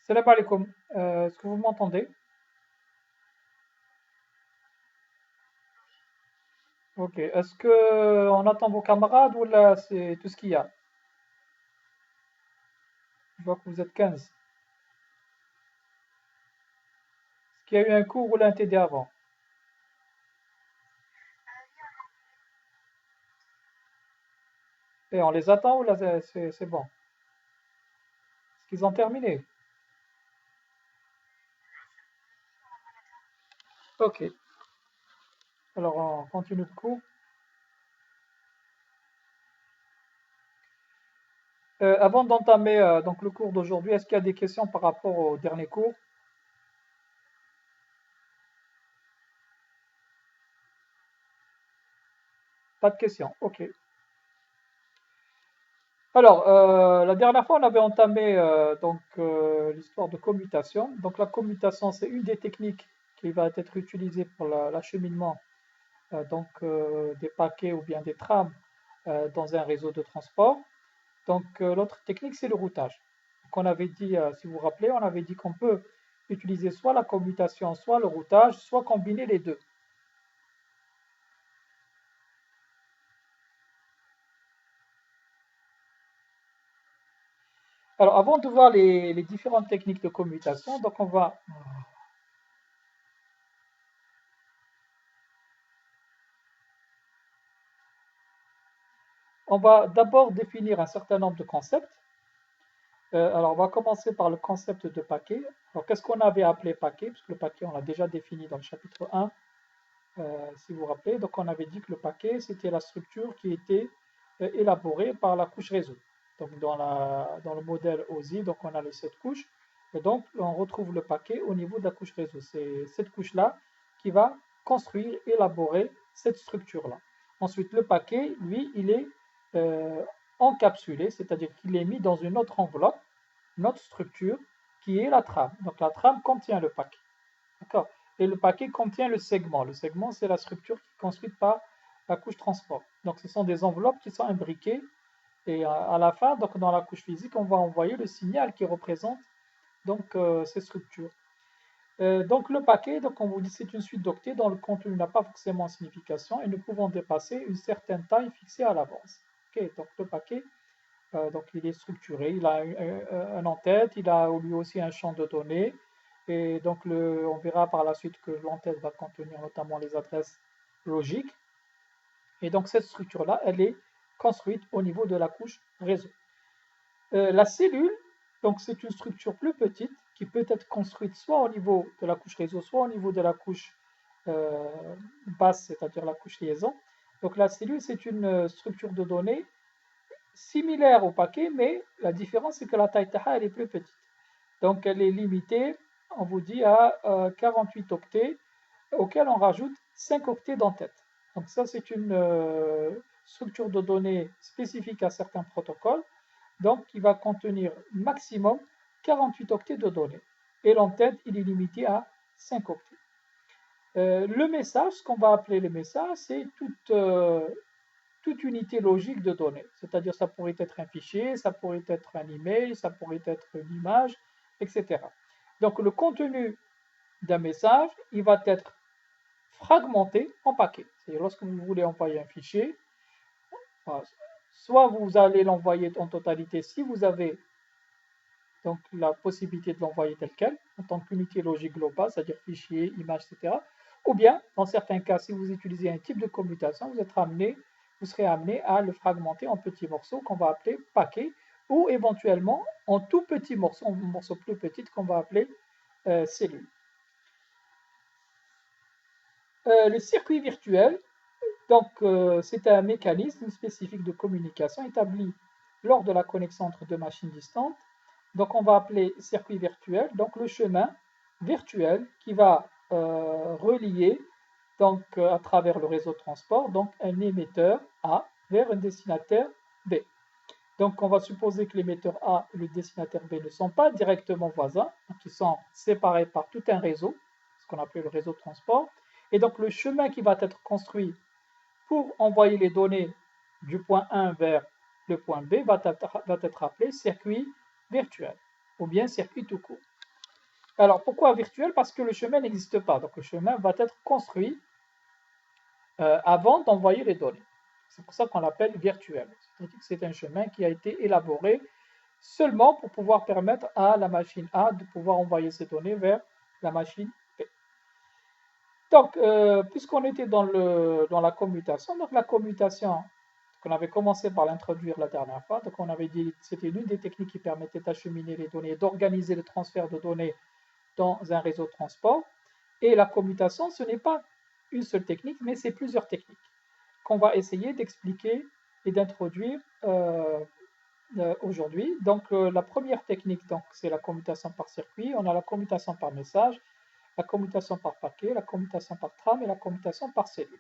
Salam alaikum. Est-ce que vous m'entendez? Ok. Est-ce que on attend vos camarades ou là c'est tout ce qu'il y a? Je vois que vous êtes 15. Est-ce qu'il y a eu un cours ou là un TD avant? Et on les attend ou là c'est bon? Est-ce qu'ils ont terminé? Ok. Alors on continue le cours. Avant d'entamer donc le cours d'aujourd'hui, est-ce qu'il y a des questions par rapport au dernier cours? Pas de questions. Ok. Alors, la dernière fois, on avait entamé l'histoire de commutation. Donc, la commutation, c'est une des techniques qui va être utilisée pour l'acheminement des paquets ou bien des trams dans un réseau de transport. Donc, l'autre technique, c'est le routage. Donc, on avait dit, si vous vous rappelez, on avait dit qu'on peut utiliser soit la commutation, soit le routage, soit combiner les deux. Alors, avant de voir les différentes techniques de commutation, donc on va d'abord définir un certain nombre de concepts. Alors, on va commencer par le concept de paquet. Alors, qu'est-ce qu'on avait appelé paquet? Parce que le paquet, on l'a déjà défini dans le chapitre 1, si vous vous rappelez. Donc, on avait dit que le paquet, c'était la structure qui était élaborée par la couche réseau. Donc, dans le modèle OSI, donc on a les 7 couches. Et donc, on retrouve le paquet au niveau de la couche réseau. C'est cette couche-là qui va construire, élaborer cette structure-là. Ensuite, le paquet, lui, il est euh, encapsulé, c'est-à-dire qu'il est mis dans une autre enveloppe, une autre structure, qui est la trame. Donc, la trame contient le paquet. D'accord. Et le paquet contient le segment. Le segment, c'est la structure qui est construite par la couche transport. Donc, ce sont des enveloppes qui sont imbriquées. Et à la fin, donc dans la couche physique, on va envoyer le signal qui représente ces structures. Donc le paquet, donc on vous dit c'est une suite d'octets dont le contenu n'a pas forcément de signification et ne pouvant dépasser une certaine taille fixée à l'avance. Ok, donc le paquet, donc il est structuré, il a un en-tête, il a lui aussi un champ de données, et donc on verra par la suite que l'en-tête va contenir notamment les adresses logiques, et donc cette structure-là, elle est construite au niveau de la couche réseau. La cellule, donc c'est une structure plus petite qui peut être construite soit au niveau de la couche réseau, soit au niveau de la couche euh, basse, c'est-à-dire la couche liaison. Donc la cellule, c'est une structure de données similaire au paquet, mais la différence, c'est que la taille taha, elle est plus petite. Donc elle est limitée, on vous dit, à 48 octets, auquel on rajoute 5 octets d'entête. Donc ça, c'est une structure de données spécifique à certains protocoles, donc qui va contenir maximum 48 octets de données. Et l'entête, il est limité à 5 octets. Le message, ce qu'on va appeler le message, c'est toute unité logique de données. C'est-à-dire ça pourrait être un fichier, ça pourrait être un email, ça pourrait être une image, etc. Donc le contenu d'un message, il va être fragmenté en paquets. C'est-à-dire lorsque vous voulez envoyer un fichier, soit vous allez l'envoyer en totalité si vous avez donc la possibilité de l'envoyer tel quel, en tant qu'unité logique globale, c'est-à-dire fichier, image, etc. Ou bien, dans certains cas, si vous utilisez un type de commutation, vous serez amené à le fragmenter en petits morceaux qu'on va appeler paquets, ou éventuellement en tout petits morceaux, en morceaux plus petits qu'on va appeler cellules. Le circuit virtuel, c'est un mécanisme spécifique de communication établi lors de la connexion entre deux machines distantes. Donc, on va appeler circuit virtuel, donc le chemin virtuel qui va relier à travers le réseau de transport donc un émetteur A vers un destinataire B. Donc, on va supposer que l'émetteur A et le destinataire B ne sont pas directement voisins, donc ils sont séparés par tout un réseau, ce qu'on appelle le réseau de transport. Et donc, le chemin qui va être construit pour envoyer les données du point 1 vers le point B va être appelé circuit virtuel ou bien circuit tout court. Alors, pourquoi virtuel? Parce que le chemin n'existe pas. Donc, le chemin va être construit avant d'envoyer les données. C'est pour ça qu'on l'appelle virtuel. C'est-à-dire que c'est un chemin qui a été élaboré seulement pour pouvoir permettre à la machine A de pouvoir envoyer ces données vers la machine B. Donc, puisqu'on était dans la commutation, donc la commutation, qu'on avait commencé par l'introduire la dernière fois, donc on avait dit que c'était l'une des techniques qui permettait d'acheminer les données, d'organiser le transfert de données dans un réseau de transport. Et la commutation, ce n'est pas une seule technique, mais c'est plusieurs techniques qu'on va essayer d'expliquer et d'introduire aujourd'hui. Donc, la première technique, c'est la commutation par circuit. On a la commutation par message, la commutation par paquet, la commutation par trame et la commutation par cellule.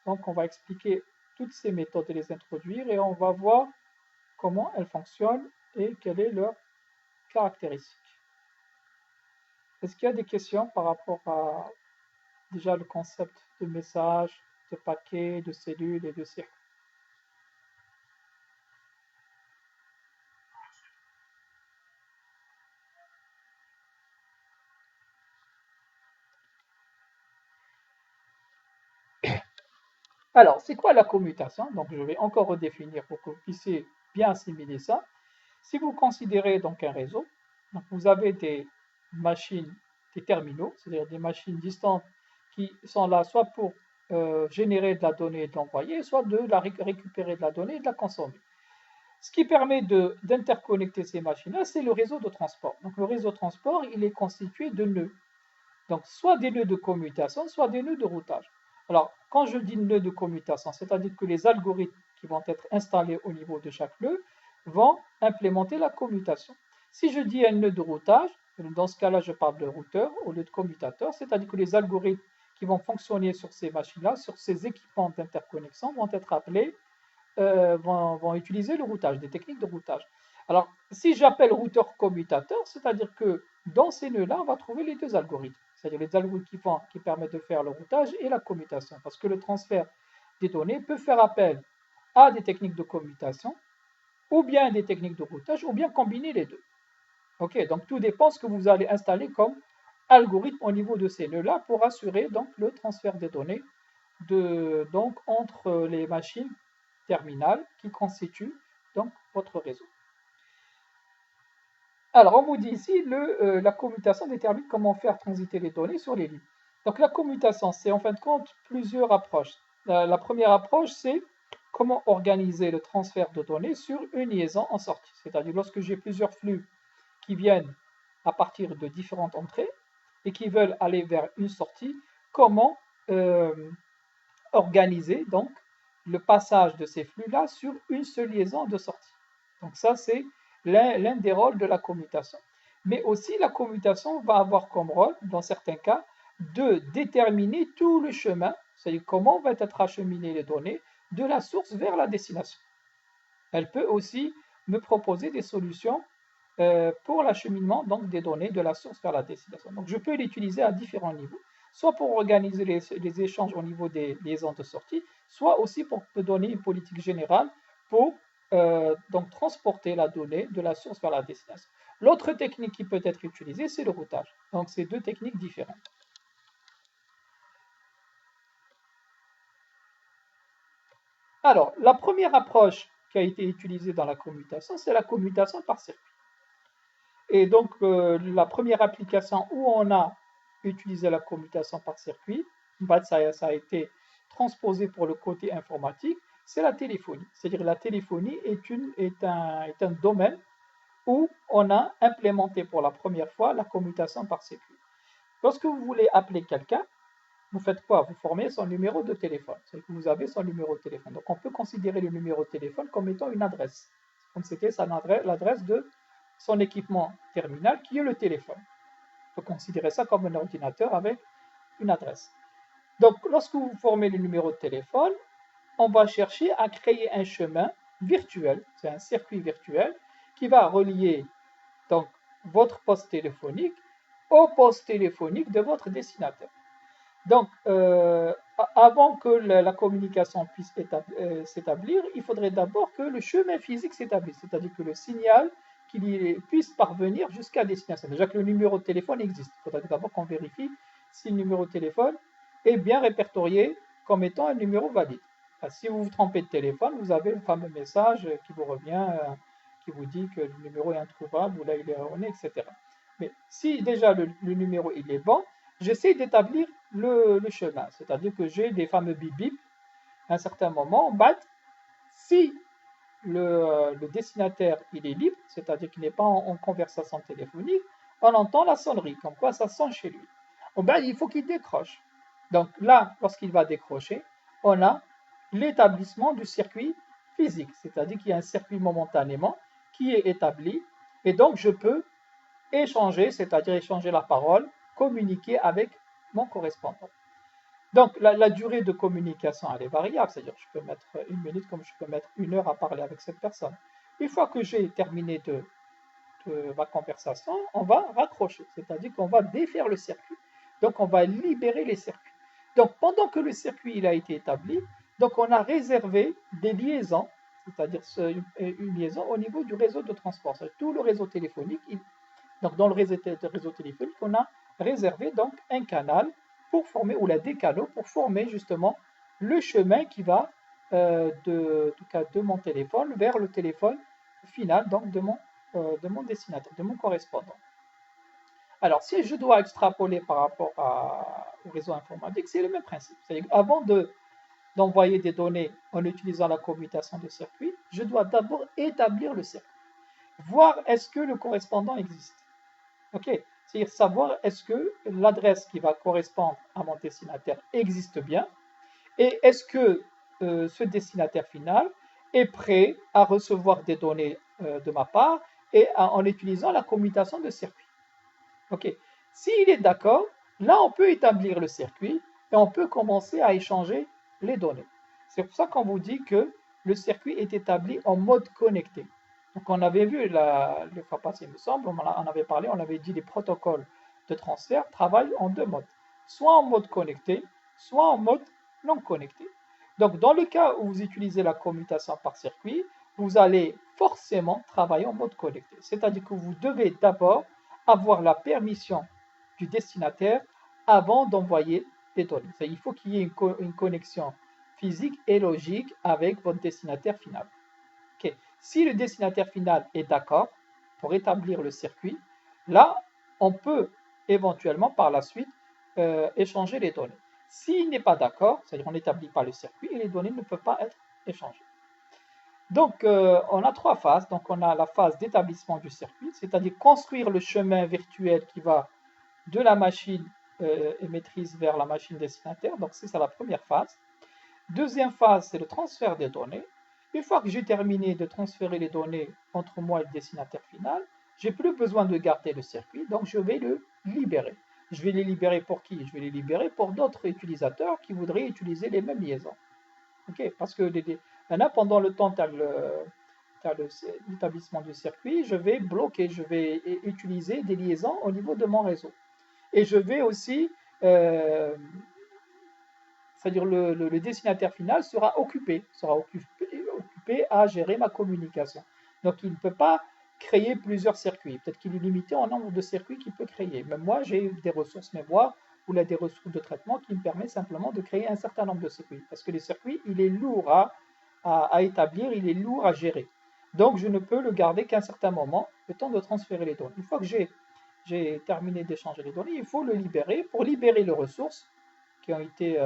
Donc, on va expliquer toutes ces méthodes et les introduire et on va voir comment elles fonctionnent et quelle est leur caractéristique. Est-ce qu'il y a des questions par rapport à déjà le concept de message, de paquet, de cellule et de circuit? Alors, c'est quoi la commutation? Donc, je vais encore redéfinir pour que vous puissiez bien assimiler ça. Si vous considérez donc un réseau, donc vous avez des machines, des terminaux, c'est-à-dire des machines distantes qui sont là soit pour générer de la donnée et de l'envoyer, soit de la récupérer de la donnée et de la consommer. Ce qui permet d'interconnecter ces machines-là, c'est le réseau de transport. Donc le réseau de transport, il est constitué de nœuds. Donc soit des nœuds de commutation, soit des nœuds de routage. Alors quand je dis nœuds de commutation, c'est-à-dire que les algorithmes qui vont être installés au niveau de chaque nœud vont implémenter la commutation. Si je dis un nœud de routage, dans ce cas-là, je parle de routeur au lieu de commutateur, c'est-à-dire que les algorithmes qui vont fonctionner sur ces machines-là, sur ces équipements d'interconnexion, vont être appelés vont utiliser le routage, des techniques de routage. Alors, si j'appelle routeur commutateur, c'est-à-dire que dans ces nœuds-là, on va trouver les deux algorithmes, c'est-à-dire les algorithmes qui permettent de faire le routage et la commutation, parce que le transfert des données peut faire appel à des techniques de commutation, ou bien des techniques de routage, ou bien combiner les deux. Ok, donc tout dépend de ce que vous allez installer comme algorithme au niveau de ces nœuds-là pour assurer donc le transfert des données donc entre les machines terminales qui constituent donc votre réseau. Alors, on vous dit ici, la commutation détermine comment faire transiter les données sur les lignes. Donc, la commutation, c'est en fin de compte plusieurs approches. La première approche, c'est comment organiser le transfert de données sur une liaison en sortie. C'est-à-dire, lorsque j'ai plusieurs flux qui viennent à partir de différentes entrées et qui veulent aller vers une sortie, comment organiser donc le passage de ces flux-là sur une seule liaison de sortie. Donc ça, c'est l'un des rôles de la commutation. Mais aussi, la commutation va avoir comme rôle, dans certains cas, de déterminer tout le chemin, c'est-à-dire comment vont être acheminées les données de la source vers la destination. Elle peut aussi me proposer des solutions pour l'acheminement donc des données de la source vers la destination. Donc je peux l'utiliser à différents niveaux, soit pour organiser les échanges au niveau des liaisons de sortie, soit aussi pour me donner une politique générale pour donc transporter la donnée de la source vers la destination. L'autre technique qui peut être utilisée, c'est le routage. Donc c'est deux techniques différentes. Alors, la première approche qui a été utilisée dans la commutation, c'est la commutation par circuit. Et donc, la première application où on a utilisé la commutation par circuit, ça a été transposé pour le côté informatique, c'est la téléphonie. C'est-à-dire la téléphonie est un domaine où on a implémenté pour la première fois la commutation par circuit. Lorsque vous voulez appeler quelqu'un, vous faites quoi? Vous formez son numéro de téléphone. C'est-à-dire que vous avez son numéro de téléphone. Donc, on peut considérer le numéro de téléphone comme étant une adresse, comme c'était l'adresse de son équipement terminal qui est le téléphone. On peut considérer ça comme un ordinateur avec une adresse. Donc, lorsque vous formez le numéro de téléphone, on va chercher à créer un chemin virtuel, c'est un circuit virtuel qui va relier donc votre poste téléphonique au poste téléphonique de votre destinataire. Donc, avant que la communication puisse s'établir, il faudrait d'abord que le chemin physique s'établisse, c'est-à-dire que le signal qu'il puisse parvenir jusqu'à destination. Déjà que le numéro de téléphone existe. Il faudrait d'abord qu'on vérifie si le numéro de téléphone est bien répertorié comme étant un numéro valide. Enfin, si vous vous trompez de téléphone, vous avez le fameux message qui vous revient, qui vous dit que le numéro est introuvable ou là il est erroné, etc. Mais si déjà le numéro il est bon, j'essaie d'établir le chemin. C'est-à-dire que j'ai des fameux bip bip à un certain moment, si le destinataire il est libre, c'est-à-dire qu'il n'est pas en conversation téléphonique, on entend la sonnerie, comme quoi ça sonne chez lui. Il faut qu'il décroche. Donc là, lorsqu'il va décrocher, on a l'établissement du circuit physique, c'est-à-dire qu'il y a un circuit momentanément qui est établi, et donc je peux échanger, c'est-à-dire échanger la parole, communiquer avec mon correspondant. Donc, la durée de communication, elle est variable, c'est-à-dire que je peux mettre 1 minute comme je peux mettre 1 heure à parler avec cette personne. Une fois que j'ai terminé de ma conversation, on va raccrocher, c'est-à-dire qu'on va défaire le circuit. Donc, on va libérer les circuits. Donc, pendant que le circuit il a été établi, donc on a réservé des liaisons, c'est-à-dire une liaison au niveau du réseau de transport. C'est-à-dire tout le réseau téléphonique, donc dans le réseau téléphonique, on a réservé donc un canal pour former, ou des canaux pour former justement le chemin qui va de mon téléphone vers le téléphone final donc de mon destinataire, de mon correspondant. Alors, si je dois extrapoler par rapport au réseau informatique, c'est le même principe. C'est-à-dire avant d'envoyer des données en utilisant la commutation de circuit, je dois d'abord établir le circuit, voir est-ce que le correspondant existe. OK, c'est-à-dire savoir est-ce que l'adresse qui va correspondre à mon destinataire existe bien et est-ce que ce destinataire final est prêt à recevoir des données de ma part et en utilisant la commutation de circuit. OK, s'il est d'accord, là on peut établir le circuit et on peut commencer à échanger les données. C'est pour ça qu'on vous dit que le circuit est établi en mode connecté. Donc on avait vu le fois passé, il me semble, on avait parlé, on avait dit les protocoles de transfert travaillent en 2 modes, soit en mode connecté, soit en mode non connecté. Donc dans le cas où vous utilisez la commutation par circuit, vous allez forcément travailler en mode connecté. C'est-à-dire que vous devez d'abord avoir la permission du destinataire avant d'envoyer des données. Il faut qu'il y ait une connexion physique et logique avec votre destinataire final. Okay. Si le destinataire final est d'accord pour établir le circuit, là, on peut éventuellement par la suite échanger les données. S'il n'est pas d'accord, c'est-à-dire on n'établit pas le circuit et les données ne peuvent pas être échangées. Donc, on a 3 phases. Donc, on a la phase d'établissement du circuit, c'est-à-dire construire le chemin virtuel qui va de la machine émettrice vers la machine destinataire. Donc, c'est ça la première phase. Deuxième phase, c'est le transfert des données. Une fois que j'ai terminé de transférer les données entre moi et le destinataire final, j'ai plus besoin de garder le circuit, donc je vais le libérer. Je vais les libérer pour qui? Je vais les libérer pour d'autres utilisateurs qui voudraient utiliser les mêmes liaisons. Okay, parce que maintenant, pendant le temps, tu as l'établissement du circuit, je vais bloquer, je vais utiliser des liaisons au niveau de mon réseau. Et je vais aussi, c'est-à-dire le destinataire final sera occupé à gérer ma communication. Donc, il ne peut pas créer plusieurs circuits. Peut-être qu'il est limité en nombre de circuits qu'il peut créer. Même moi, j'ai des ressources mémoire ou là, des ressources de traitement qui me permettent simplement de créer un certain nombre de circuits. Parce que les circuits, il est lourd à établir, il est lourd à gérer. Donc, je ne peux le garder qu'à un certain moment, le temps de transférer les données. Une fois que j'ai terminé d'échanger les données, il faut le libérer. Pour libérer les ressources qui ont été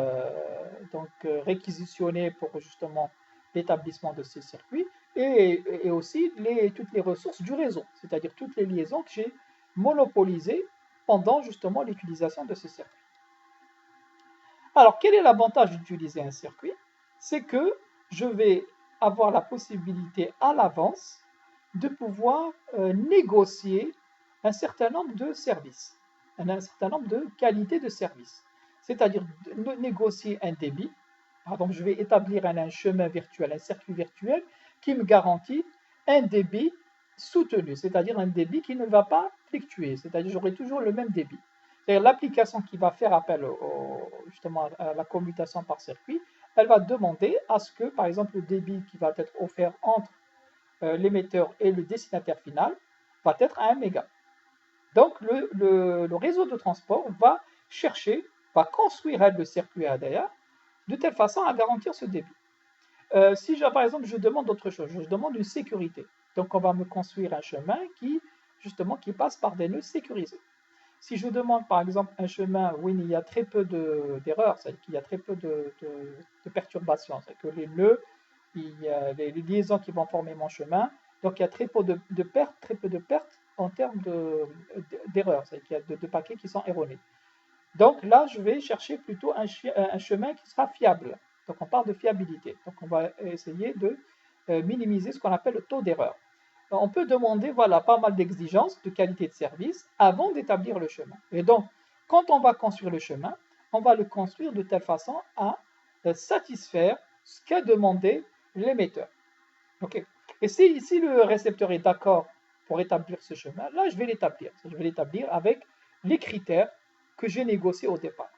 réquisitionnées pour justement l'établissement de ces circuits et aussi toutes les ressources du réseau, c'est-à-dire toutes les liaisons que j'ai monopolisées pendant justement l'utilisation de ces circuits. Alors, quel est l'avantage d'utiliser un circuit? C'est que je vais avoir la possibilité à l'avance de pouvoir négocier un certain nombre de services, un certain nombre de qualités de services. C'est-à-dire négocier un débit. Donc, je vais établir un chemin virtuel, un circuit virtuel qui me garantit un débit soutenu, c'est-à-dire un débit qui ne va pas fluctuer, c'est-à-dire j'aurai toujours le même débit. C'est-à-dire l'application qui va faire appel justement à la commutation par circuit, elle va demander à ce que, par exemple, le débit qui va être offert entre l'émetteur et le destinataire final va être à 1 méga. Donc le réseau de transport va chercher, va construire le circuit ADA de telle façon à garantir ce débit. Si par exemple je demande autre chose, je demande une sécurité. Donc on va me construire un chemin qui justement qui passe par des nœuds sécurisés. Si je demande par exemple un chemin où il y a très peu d'erreurs, c'est-à-dire qu'il y a très peu de perturbations, c'est-à-dire que les nœuds, il y a les liaisons qui vont former mon chemin, donc il y a très peu de pertes en termes d'erreurs, c'est-à-dire qu'il y a de paquets qui sont erronés. Donc là, je vais chercher plutôt un chemin qui sera fiable. Donc on parle de fiabilité. Donc on va essayer de minimiser ce qu'on appelle le taux d'erreur. On peut demander voilà, pas mal d'exigences de qualité de service avant d'établir le chemin. Et donc, quand on va construire le chemin, on va le construire de telle façon à satisfaire ce qu'a demandé l'émetteur. Okay. Et si le récepteur est d'accord pour établir ce chemin, là, je vais l'établir. Je vais l'établir avec les critères que j'ai négociés au départ.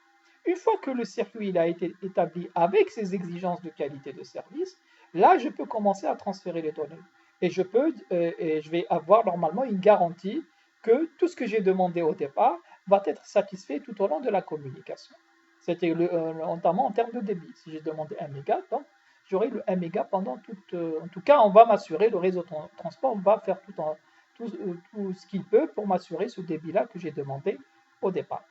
Une fois que le circuit il a été établi avec ses exigences de qualité de service, là, je peux commencer à transférer les données. Et je vais avoir normalement une garantie que tout ce que j'ai demandé au départ va être satisfait tout au long de la communication. C'était notamment en termes de débit. Si j'ai demandé 1 méga, donc j'aurai le 1 méga pendant toute. En tout cas, on va m'assurer, le réseau de transport va faire tout ce qu'il peut pour m'assurer ce débit-là que j'ai demandé au départ.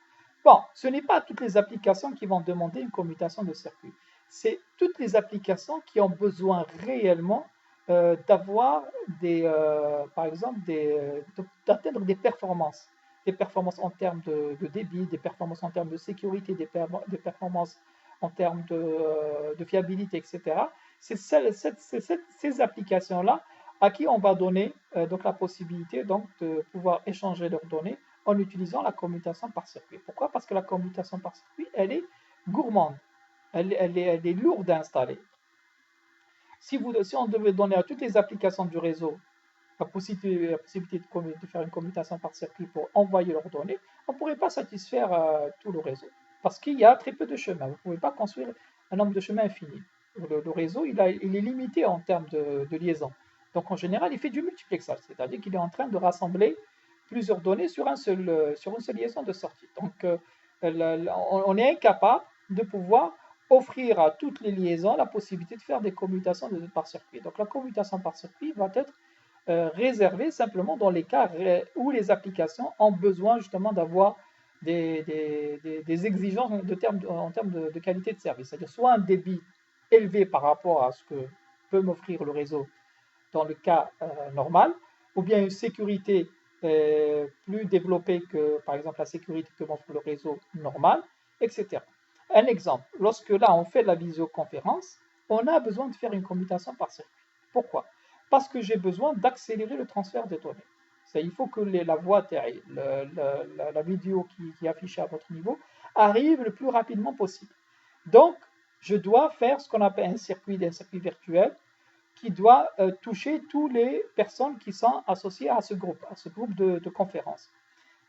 Bon, ce n'est pas toutes les applications qui vont demander une commutation de circuit. C'est toutes les applications qui ont besoin réellement d'avoir par exemple, d'atteindre des performances en termes de débit, des performances en termes de sécurité, des performances en termes de fiabilité, etc. C'est ces applications-là à qui on va donner donc la possibilité donc, de pouvoir échanger leurs données en utilisant la commutation par circuit. Pourquoi? Parce que la commutation par circuit, elle est gourmande, elle est lourde à installer. Si on devait donner à toutes les applications du réseau la possibilité de faire une commutation par circuit pour envoyer leurs données, on ne pourrait pas satisfaire tout le réseau. Parce qu'il y a très peu de chemins. Vous ne pouvez pas construire un nombre de chemins infini. Le réseau, il est limité en termes de liaison. Donc en général, il fait du multiplexage, c'est-à-dire qu'il est en train de rassembler plusieurs données sur une seule liaison de sortie. Donc on est incapable de pouvoir offrir à toutes les liaisons la possibilité de faire des commutations par circuit. Donc la commutation par circuit va être réservée simplement dans les cas où les applications ont besoin justement d'avoir des exigences en termes de qualité de service. C'est-à-dire soit un débit élevé par rapport à ce que peut m'offrir le réseau dans le cas normal, ou bien une sécurité plus développée que par exemple la sécurité que m'offre le réseau normal, etc. Un exemple, lorsque là on fait de la visioconférence, on a besoin de faire une commutation par circuit. Pourquoi? Parce que j'ai besoin d'accélérer le transfert des données. Il faut que la voix, la vidéo qui est affichée à votre niveau arrive le plus rapidement possible. Donc, je dois faire ce qu'on appelle un circuit virtuel qui doit toucher toutes les personnes qui sont associées à ce groupe de conférence.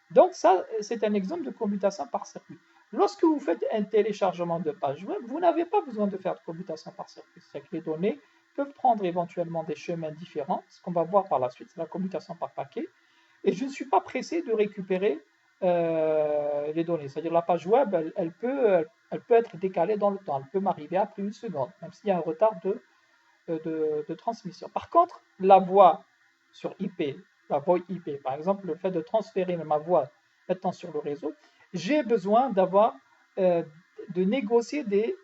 Donc ça, c'est un exemple de commutation par circuit. Lorsque vous faites un téléchargement de page web, vous n'avez pas besoin de faire de commutation par circuit. C'est-à-dire que les données peuvent prendre éventuellement des chemins différents. Ce qu'on va voir par la suite, c'est la commutation par paquet. Et je ne suis pas pressé de récupérer les données. C'est-à-dire la page web, elle peut être décalée dans le temps. Elle peut m'arriver après 1 seconde, même s'il y a un retard de transmission. Par contre, la voix sur IP, la voix IP, par exemple, le fait de transférer ma voix maintenant sur le réseau, j'ai besoin de négocier des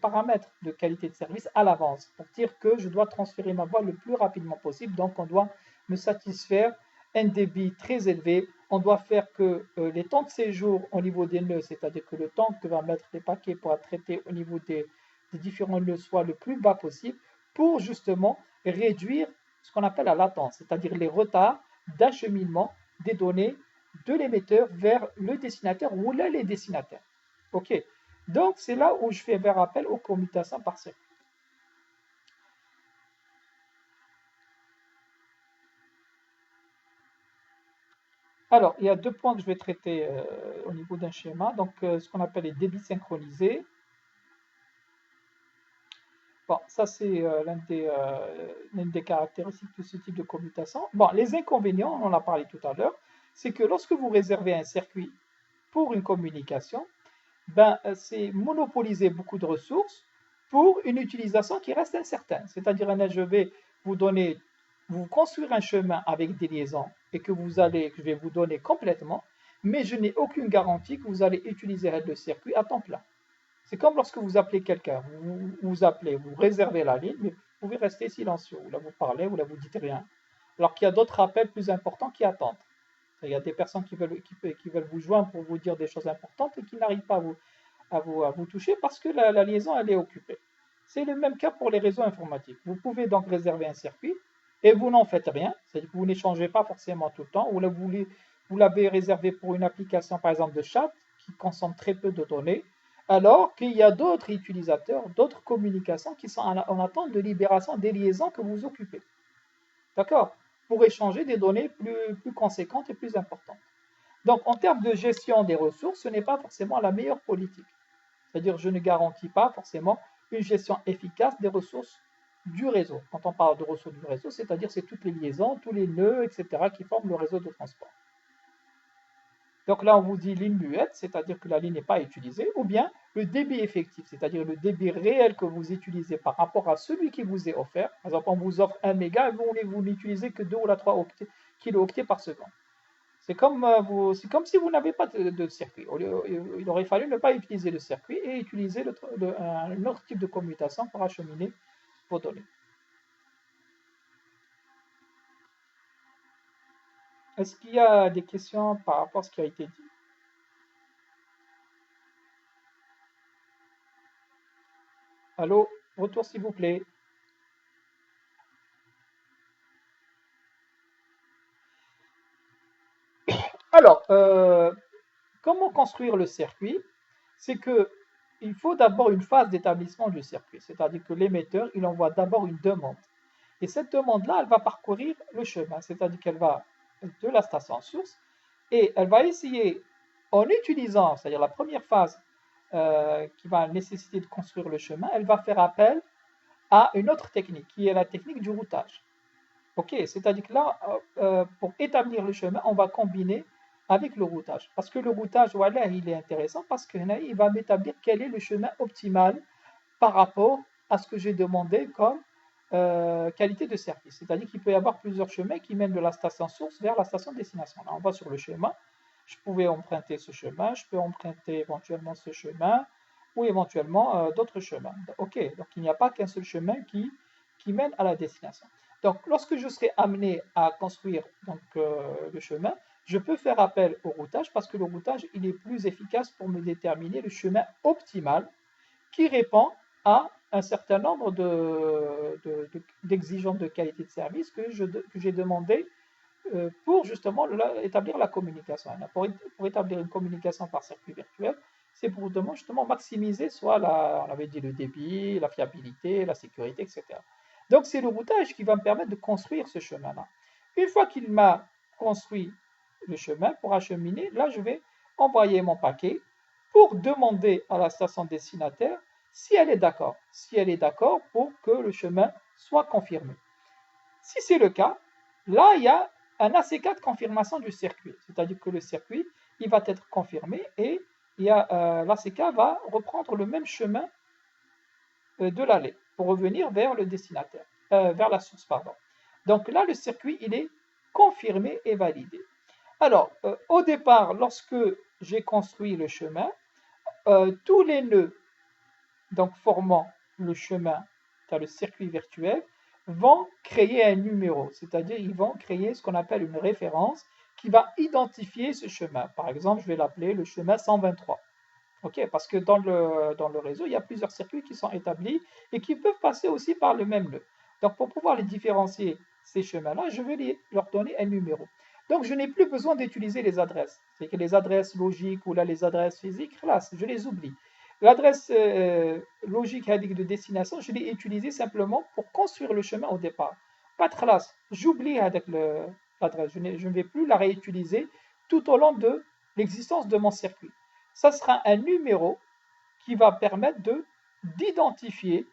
paramètres de qualité de service à l'avance pour dire que je dois transférer ma voix le plus rapidement possible. Donc, on doit me satisfaire un débit très élevé. On doit faire que les temps de séjour au niveau des nœuds, c'est-à-dire que le temps que va mettre les paquets pour être traités au niveau des différents nœuds soit le plus bas possible pour justement réduire ce qu'on appelle la latence, c'est-à-dire les retards d'acheminement des données de l'émetteur vers le destinataire ou là les destinataires. OK. Donc, c'est là où je fais faire appel aux commutations par circuit. Alors, il y a 2 points que je vais traiter au niveau d'un schéma. Donc, ce qu'on appelle les débits synchronisés. Bon, ça c'est l'une des caractéristiques de ce type de commutation. Bon, les inconvénients, on en a parlé tout à l'heure, c'est que lorsque vous réservez un circuit pour une communication, ben, c'est monopoliser beaucoup de ressources pour une utilisation qui reste incertaine. C'est-à-dire, je vais vous donner, vous construire un chemin avec des liaisons et que je vais vous donner complètement, mais je n'ai aucune garantie que vous allez utiliser le circuit à temps plein. C'est comme lorsque vous appelez quelqu'un, vous appelez, vous réservez la ligne, mais vous pouvez rester silencieux, ou là vous parlez, ou là vous dites rien. Alors qu'il y a d'autres appels plus importants qui attendent. Il y a des personnes qui veulent vous joindre pour vous dire des choses importantes et qui n'arrivent pas à vous toucher parce que la liaison elle est occupée. C'est le même cas pour les réseaux informatiques. Vous pouvez donc réserver un circuit et vous n'en faites rien, c'est-à-dire que vous n'échangez pas forcément tout le temps, ou là vous l'avez réservé pour une application par exemple de chat qui consomme très peu de données, alors qu'il y a d'autres utilisateurs, d'autres communications qui sont en attente de libération des liaisons que vous occupez. D'accord? Pour échanger des données plus conséquentes et plus importantes. Donc, en termes de gestion des ressources, ce n'est pas forcément la meilleure politique. C'est-à-dire, je ne garantis pas forcément une gestion efficace des ressources du réseau. Quand on parle de ressources du réseau, c'est-à-dire c'est toutes les liaisons, tous les nœuds, etc., qui forment le réseau de transport. Donc là, on vous dit ligne muette, c'est-à-dire que la ligne n'est pas utilisée, ou bien le débit effectif, c'est-à-dire le débit réel que vous utilisez par rapport à celui qui vous est offert. Par exemple, on vous offre 1 méga, vous n'utilisez que 2 ou 3 kilooctets par seconde. C'est comme si vous n'avez pas de circuit. Il aurait fallu ne pas utiliser le circuit et utiliser un autre type de commutation pour acheminer vos données. Est-ce qu'il y a des questions par rapport à ce qui a été dit? Allô? Retour s'il vous plaît. Alors, comment construire le circuit? C'est que il faut d'abord une phase d'établissement du circuit, c'est-à-dire que l'émetteur, il envoie d'abord une demande. Et cette demande-là, elle va parcourir le chemin, c'est-à-dire qu'elle va de la station source et elle va essayer, en utilisant, c'est-à-dire la première phase qui va nécessiter de construire le chemin, elle va faire appel à une autre technique, qui est la technique du routage. Ok, c'est-à-dire que là, pour établir le chemin, on va combiner avec le routage. Parce que le routage, voilà, il est intéressant parce qu'il va m'établir quel est le chemin optimal par rapport à ce que j'ai demandé comme qualité de service. C'est-à-dire qu'il peut y avoir plusieurs chemins qui mènent de la station source vers la station destination. Là, on va sur le schéma. Je pouvais emprunter ce chemin, je peux emprunter éventuellement ce chemin ou éventuellement d'autres chemins. Ok, donc il n'y a pas qu'un seul chemin qui mène à la destination. Donc, lorsque je serai amené à construire donc, le chemin, je peux faire appel au routage parce que le routage il est plus efficace pour me déterminer le chemin optimal qui répond à un certain nombre d'exigences de qualité de service que j'ai demandé pour justement établir la communication. Pour établir une communication par circuit virtuel, c'est pour justement maximiser soit on avait dit le débit, la fiabilité, la sécurité, etc. Donc c'est le routage qui va me permettre de construire ce chemin-là. Une fois qu'il m'a construit le chemin pour acheminer, là je vais envoyer mon paquet pour demander à la station destinataire si elle est d'accord. Si elle est d'accord pour que le chemin soit confirmé. Si c'est le cas, là il y a un AC4 confirmation du circuit, c'est-à-dire que le circuit il va être confirmé et l'ACK va reprendre le même chemin de l'allée pour revenir vers le destinataire, vers la source, pardon. Donc là, le circuit, il est confirmé et validé. Alors, au départ, lorsque j'ai construit le chemin, tous les nœuds donc formant le chemin, le circuit virtuel, vont créer un numéro, c'est-à-dire ils vont créer ce qu'on appelle une référence qui va identifier ce chemin. Par exemple, je vais l'appeler le chemin 123. Ok, parce que dans le réseau, il y a plusieurs circuits qui sont établis et qui peuvent passer aussi par le même nœud. Donc, pour pouvoir les différencier, ces chemins-là, je vais leur donner un numéro. Donc, je n'ai plus besoin d'utiliser les adresses. C'est que les adresses logiques ou là, les adresses physiques, là, je les oublie. L'adresse logique de destination, je l'ai utilisée simplement pour construire le chemin au départ. Pas de classe, j'oublie l'adresse. Je ne vais plus la réutiliser tout au long de l'existence de mon circuit. Ça sera un numéro qui va permettre d'identifier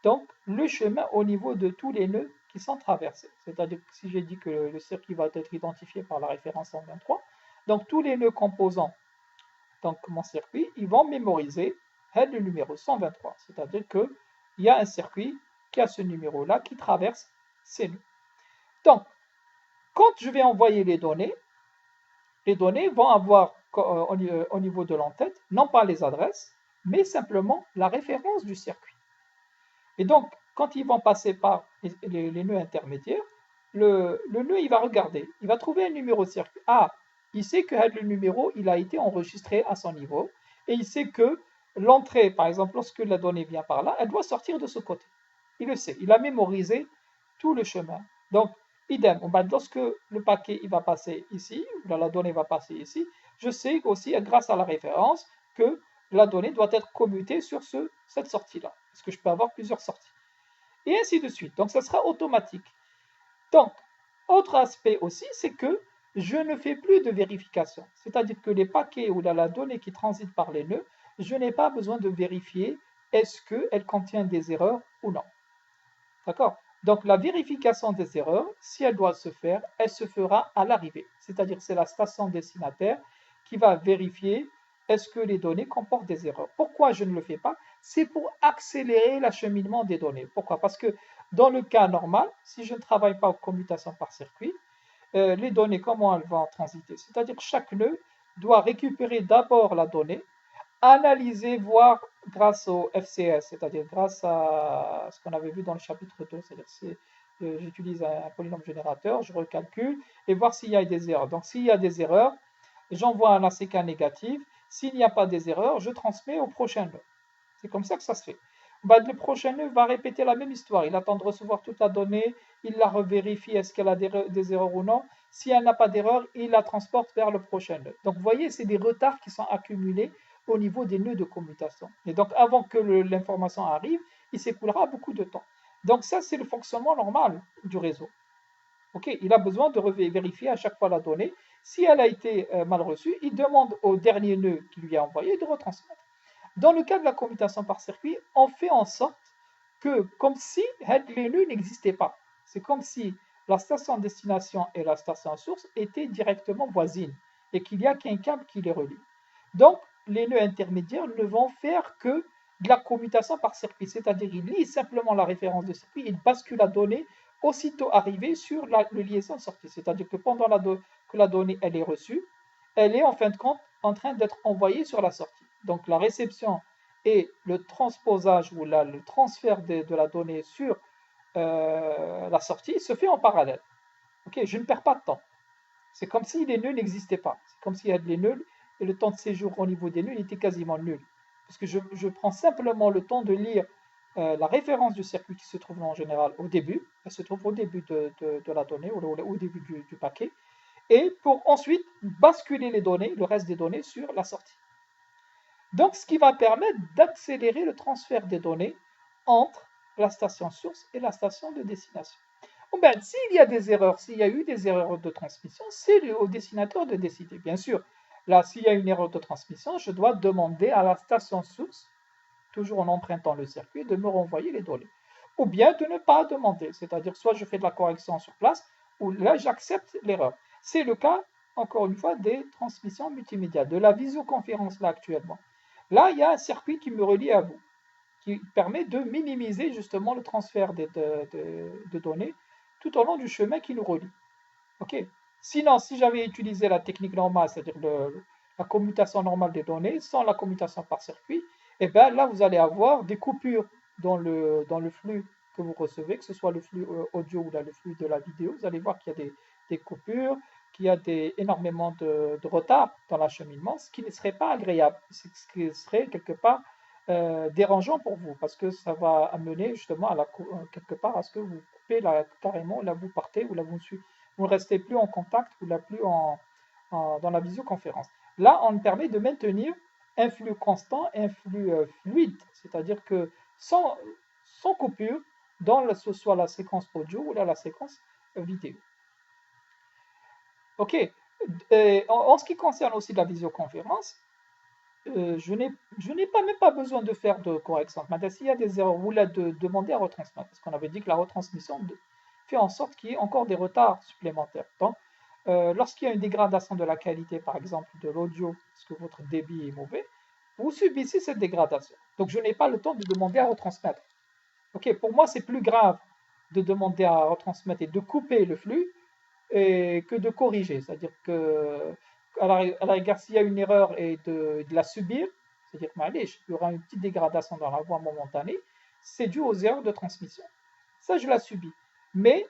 donc le chemin au niveau de tous les nœuds qui sont traversés. C'est-à-dire que si j'ai dit que le circuit va être identifié par la référence 123, donc tous les nœuds composants donc mon circuit, ils vont mémoriser le numéro 123. C'est-à-dire qu'il y a un circuit qui a ce numéro-là qui traverse ces nœuds. Donc, quand je vais envoyer les données vont avoir au niveau de l'entête, non pas les adresses, mais simplement la référence du circuit. Et donc, quand ils vont passer par les nœuds intermédiaires, le nœud, il va regarder, il va trouver un numéro de circuit. Ah, il sait que le numéro, il a été enregistré à son niveau, et il sait que l'entrée, par exemple, lorsque la donnée vient par là, elle doit sortir de ce côté. Il le sait, il a mémorisé tout le chemin. Donc, idem, lorsque le paquet il va passer ici, la donnée va passer ici, je sais aussi, grâce à la référence, que la donnée doit être commutée sur cette sortie-là, parce que je peux avoir plusieurs sorties. Et ainsi de suite. Donc, ça sera automatique. Donc, autre aspect aussi, c'est que je ne fais plus de vérification. C'est-à-dire que les paquets ou la donnée qui transite par les nœuds, je n'ai pas besoin de vérifier est-ce qu'elle contient des erreurs ou non. D'accord? Donc, la vérification des erreurs, si elle doit se faire, elle se fera à l'arrivée. C'est-à-dire c'est la station destinataire qui va vérifier est-ce que les données comportent des erreurs. Pourquoi je ne le fais pas? C'est pour accélérer l'acheminement des données. Pourquoi? Parce que dans le cas normal, si je ne travaille pas en commutation par circuit, les données, comment elles vont transiter? C'est-à-dire que chaque nœud doit récupérer d'abord la donnée, analyser, voir grâce au FCS, c'est-à-dire grâce à ce qu'on avait vu dans le chapitre 2, c'est-à-dire j'utilise un polynôme générateur, je recalcule et voir s'il y a des erreurs. Donc s'il y a des erreurs, j'envoie un ACK négatif. S'il n'y a pas des erreurs, je transmets au prochain nœud. C'est comme ça que ça se fait. Le prochain nœud va répéter la même histoire. Il attend de recevoir toute la donnée, il la revérifie, est-ce qu'elle a des erreurs ou non. Si elle n'a pas d'erreur, il la transporte vers le prochain nœud. Donc vous voyez, c'est des retards qui sont accumulés au niveau des nœuds de commutation. Et donc avant que l'information arrive, il s'écoulera beaucoup de temps. Donc ça, c'est le fonctionnement normal du réseau. Okay, il a besoin de vérifier à chaque fois la donnée. Si elle a été mal reçue, il demande au dernier nœud qui lui a envoyé de retransmettre. Dans le cas de la commutation par circuit, on fait en sorte que, comme si les nœuds n'existaient pas. C'est comme si la station destination et la station source étaient directement voisines et qu'il n'y a qu'un câble qui les relie. Donc, les nœuds intermédiaires ne vont faire que de la commutation par circuit, c'est-à-dire ils lisent simplement la référence de circuit, ils basculent la donnée aussitôt arrivée sur le liaison sortie. C'est-à-dire que pendant que la donnée elle est reçue, elle est en fin de compte en train d'être envoyée sur la sortie. Donc la réception et le transposage ou le transfert de la donnée sur la sortie se fait en parallèle. Okay, je ne perds pas de temps. C'est comme si les nœuds n'existaient pas. C'est comme s'il y avait les nœuds et le temps de séjour au niveau des nœuds il était quasiment nul. Parce que je prends simplement le temps de lire la référence du circuit qui se trouve en général au début. Elle se trouve au début de la donnée ou au début du paquet. Et pour ensuite basculer les données, le reste des données sur la sortie. Donc, ce qui va permettre d'accélérer le transfert des données entre la station source et la station de destination. S'il y a des erreurs, s'il y a eu des erreurs de transmission, c'est au destinateur de décider. Bien sûr, là, s'il y a une erreur de transmission, je dois demander à la station source, toujours en empruntant le circuit, de me renvoyer les données. Ou bien de ne pas demander, c'est-à-dire soit je fais de la correction sur place, ou là, j'accepte l'erreur. C'est le cas, encore une fois, des transmissions multimédia, de la visioconférence là actuellement. Là, il y a un circuit qui me relie à vous, qui permet de minimiser justement le transfert de données tout au long du chemin qui nous relie. Okay. Sinon, si j'avais utilisé la technique normale, c'est-à-dire la commutation normale des données, sans la commutation par circuit, et bien là, vous allez avoir des coupures dans le flux que vous recevez, que ce soit le flux audio ou le flux de la vidéo. Vous allez voir qu'il y a des coupures, qu'il y a énormément de retard dans l'acheminement, ce qui ne serait pas agréable, ce qui serait quelque part dérangeant pour vous, parce que ça va amener justement quelque part à ce que vous coupez carrément, là vous partez, ou là vous ne restez plus en contact, ou là plus dans la visioconférence. Là, on permet de maintenir un flux constant, un flux fluide, c'est-à-dire que sans coupure, dans ce soit la séquence audio ou là la séquence vidéo. Ok. En ce qui concerne aussi la visioconférence, je n'ai pas même pas besoin de faire de correction. Maintenant, s'il y a des erreurs, vous la demander à retransmettre, parce qu'on avait dit que la retransmission fait en sorte qu'il y ait encore des retards supplémentaires. Donc, lorsqu'il y a une dégradation de la qualité, par exemple, de l'audio, parce que votre débit est mauvais, vous subissez cette dégradation. Donc, je n'ai pas le temps de demander à retransmettre. Ok, pour moi, c'est plus grave de demander à retransmettre et de couper le flux que de corriger. C'est-à-dire que, à la rigueur, s'il y a une erreur et de la subir, c'est-à-dire que il y aura une petite dégradation dans la voie momentanée, c'est dû aux erreurs de transmission. Ça, je la subis. Mais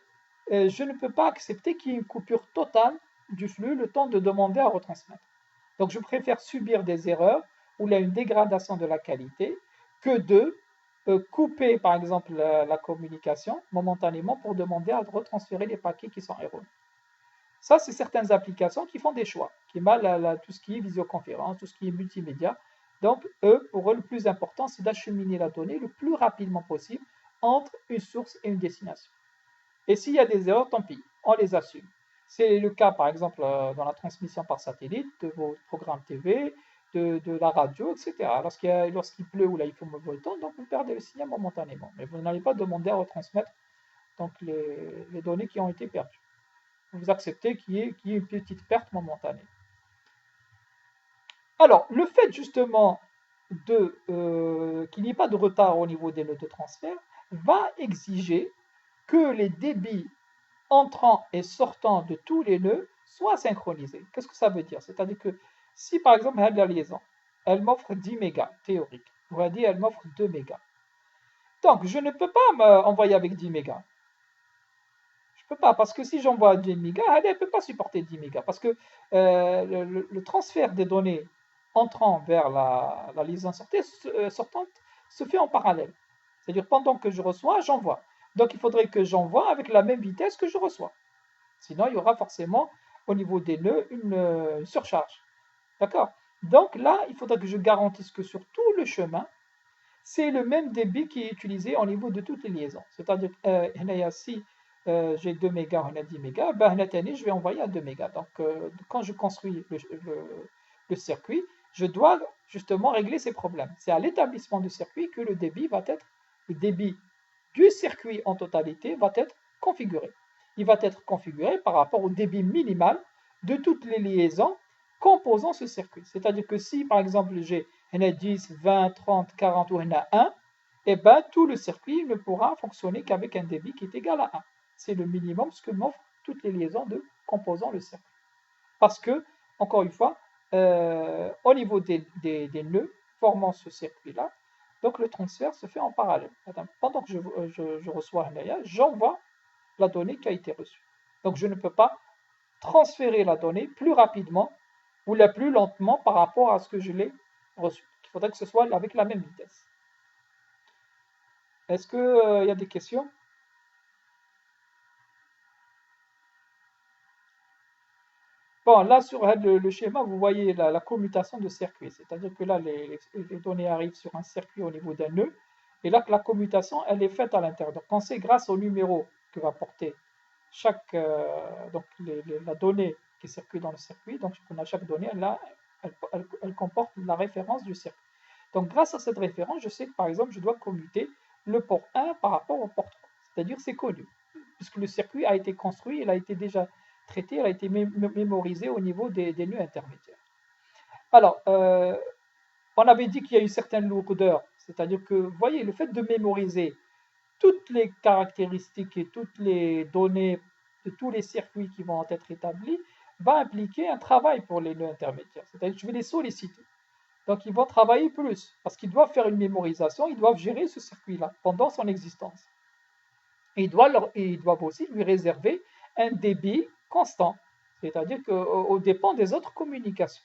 je ne peux pas accepter qu'il y ait une coupure totale du flux le temps de demander à retransmettre. Donc, je préfère subir des erreurs où il y a une dégradation de la qualité que de couper, par exemple, la communication momentanément pour demander à retransférer les paquets qui sont erronés. Ça, c'est certaines applications qui font des choix, qui mal tout ce qui est visioconférence, tout ce qui est multimédia. Donc, pour eux, le plus important, c'est d'acheminer la donnée le plus rapidement possible entre une source et une destination. Et s'il y a des erreurs, tant pis, on les assume. C'est le cas, par exemple, dans la transmission par satellite de vos programmes TV, de la radio, etc. Lorsqu'il pleut ou là il fait mauvais temps, donc vous perdez le signal momentanément. Mais vous n'allez pas demander à retransmettre donc, les données qui ont été perdues. Vous acceptez qu'il y ait une petite perte momentanée. Alors, le fait justement qu'il n'y ait pas de retard au niveau des nœuds de transfert va exiger que les débits entrant et sortant de tous les nœuds soient synchronisés. Qu'est-ce que ça veut dire? C'est-à-dire que si par exemple la liaison, elle m'offre 10 mégas théorique, on va dire elle m'offre 2 mégas. Donc je ne peux pas m'envoyer avec 10 mégas. Je ne peux pas, parce que si j'envoie 10 mégas, elle ne peut pas supporter 10 mégas, parce que le transfert des données entrant vers la liaison sortante se fait en parallèle. C'est-à-dire pendant que je reçois, j'envoie. Donc il faudrait que j'envoie avec la même vitesse que je reçois. Sinon, il y aura forcément au niveau des nœuds une surcharge. D'accord? Donc là, il faudra que je garantisse que sur tout le chemin, c'est le même débit qui est utilisé au niveau de toutes les liaisons. C'est-à-dire, si j'ai 2 mégas, on a 10 mégas, ben, je vais envoyer à 2 mégas. Donc, quand je construis le circuit, je dois justement régler ces problèmes. C'est à l'établissement du circuit que le débit du circuit en totalité va être configuré. Il va être configuré par rapport au débit minimal de toutes les liaisons composant ce circuit. C'est-à-dire que si, par exemple, j'ai 10, 20, 30, 40 ou 1, eh ben, tout le circuit ne pourra fonctionner qu'avec un débit qui est égal à 1. C'est le minimum ce que m'offrent toutes les liaisons composant le circuit. Parce que, encore une fois, au niveau des nœuds formant ce circuit-là, donc le transfert se fait en parallèle. Pendant que je reçois un maillage, j'envoie la donnée qui a été reçue. Donc je ne peux pas transférer la donnée plus rapidement ou la plus lentement par rapport à ce que je l'ai reçu. Il faudrait que ce soit avec la même vitesse. Est-ce qu'il y a des questions? Bon, là, sur le schéma, vous voyez la commutation de circuit. C'est-à-dire que là, les données arrivent sur un circuit au niveau d'un nœud. Et là, la commutation, elle est faite à l'intérieur. Donc, on sait grâce au numéro que va porter donc la donnée qui circule dans le circuit. Donc, on a chaque donnée, là, elle comporte la référence du circuit. Donc, grâce à cette référence, je sais que, par exemple, je dois commuter le port 1 par rapport au port 3. C'est-à-dire, c'est connu. Puisque le circuit a été construit, il a été déjà traité, elle a été mémorisée au niveau des nœuds intermédiaires. Alors, on avait dit qu'il y a une certaine lourdeur, c'est-à-dire que, vous voyez, le fait de mémoriser toutes les caractéristiques et toutes les données de tous les circuits qui vont être établis va impliquer un travail pour les nœuds intermédiaires. C'est-à-dire que je vais les solliciter. Donc, ils vont travailler plus, parce qu'ils doivent faire une mémorisation, ils doivent gérer ce circuit-là pendant son existence. Et ils doivent aussi lui réserver un débit constant, c'est-à-dire qu'au dépend des autres communications.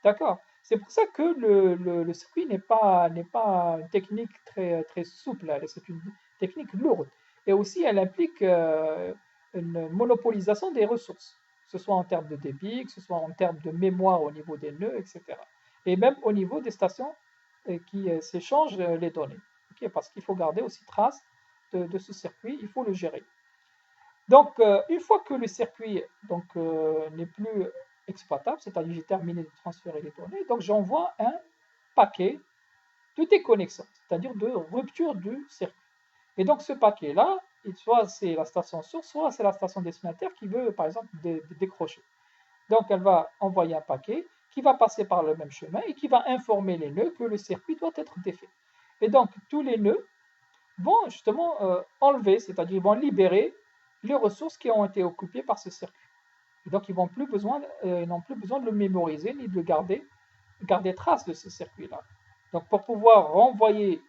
D'accord? C'est pour ça que le circuit n'est pas une technique très, très souple, c'est une technique lourde. Et aussi, elle implique une monopolisation des ressources, que ce soit en termes de débit, que ce soit en termes de mémoire au niveau des nœuds, etc. Et même au niveau des stations qui s'échangent les données. Okay? Parce qu'il faut garder aussi trace de ce circuit, il faut le gérer. Donc, une fois que le circuit n'est plus exploitable, c'est-à-dire j'ai terminé de transférer les données, donc j'envoie un paquet de déconnexion, c'est-à-dire de rupture du circuit. Et donc ce paquet-là, soit c'est la station source, soit c'est la station destinataire qui veut par exemple décrocher. Donc elle va envoyer un paquet qui va passer par le même chemin et qui va informer les nœuds que le circuit doit être défait. Et donc tous les nœuds vont justement enlever, c'est-à-dire vont libérer les ressources qui ont été occupées par ce circuit. Et donc ils n'ont plus besoin de le mémoriser ni de le garder trace de ce circuit-là. Donc pour pouvoir renvoyer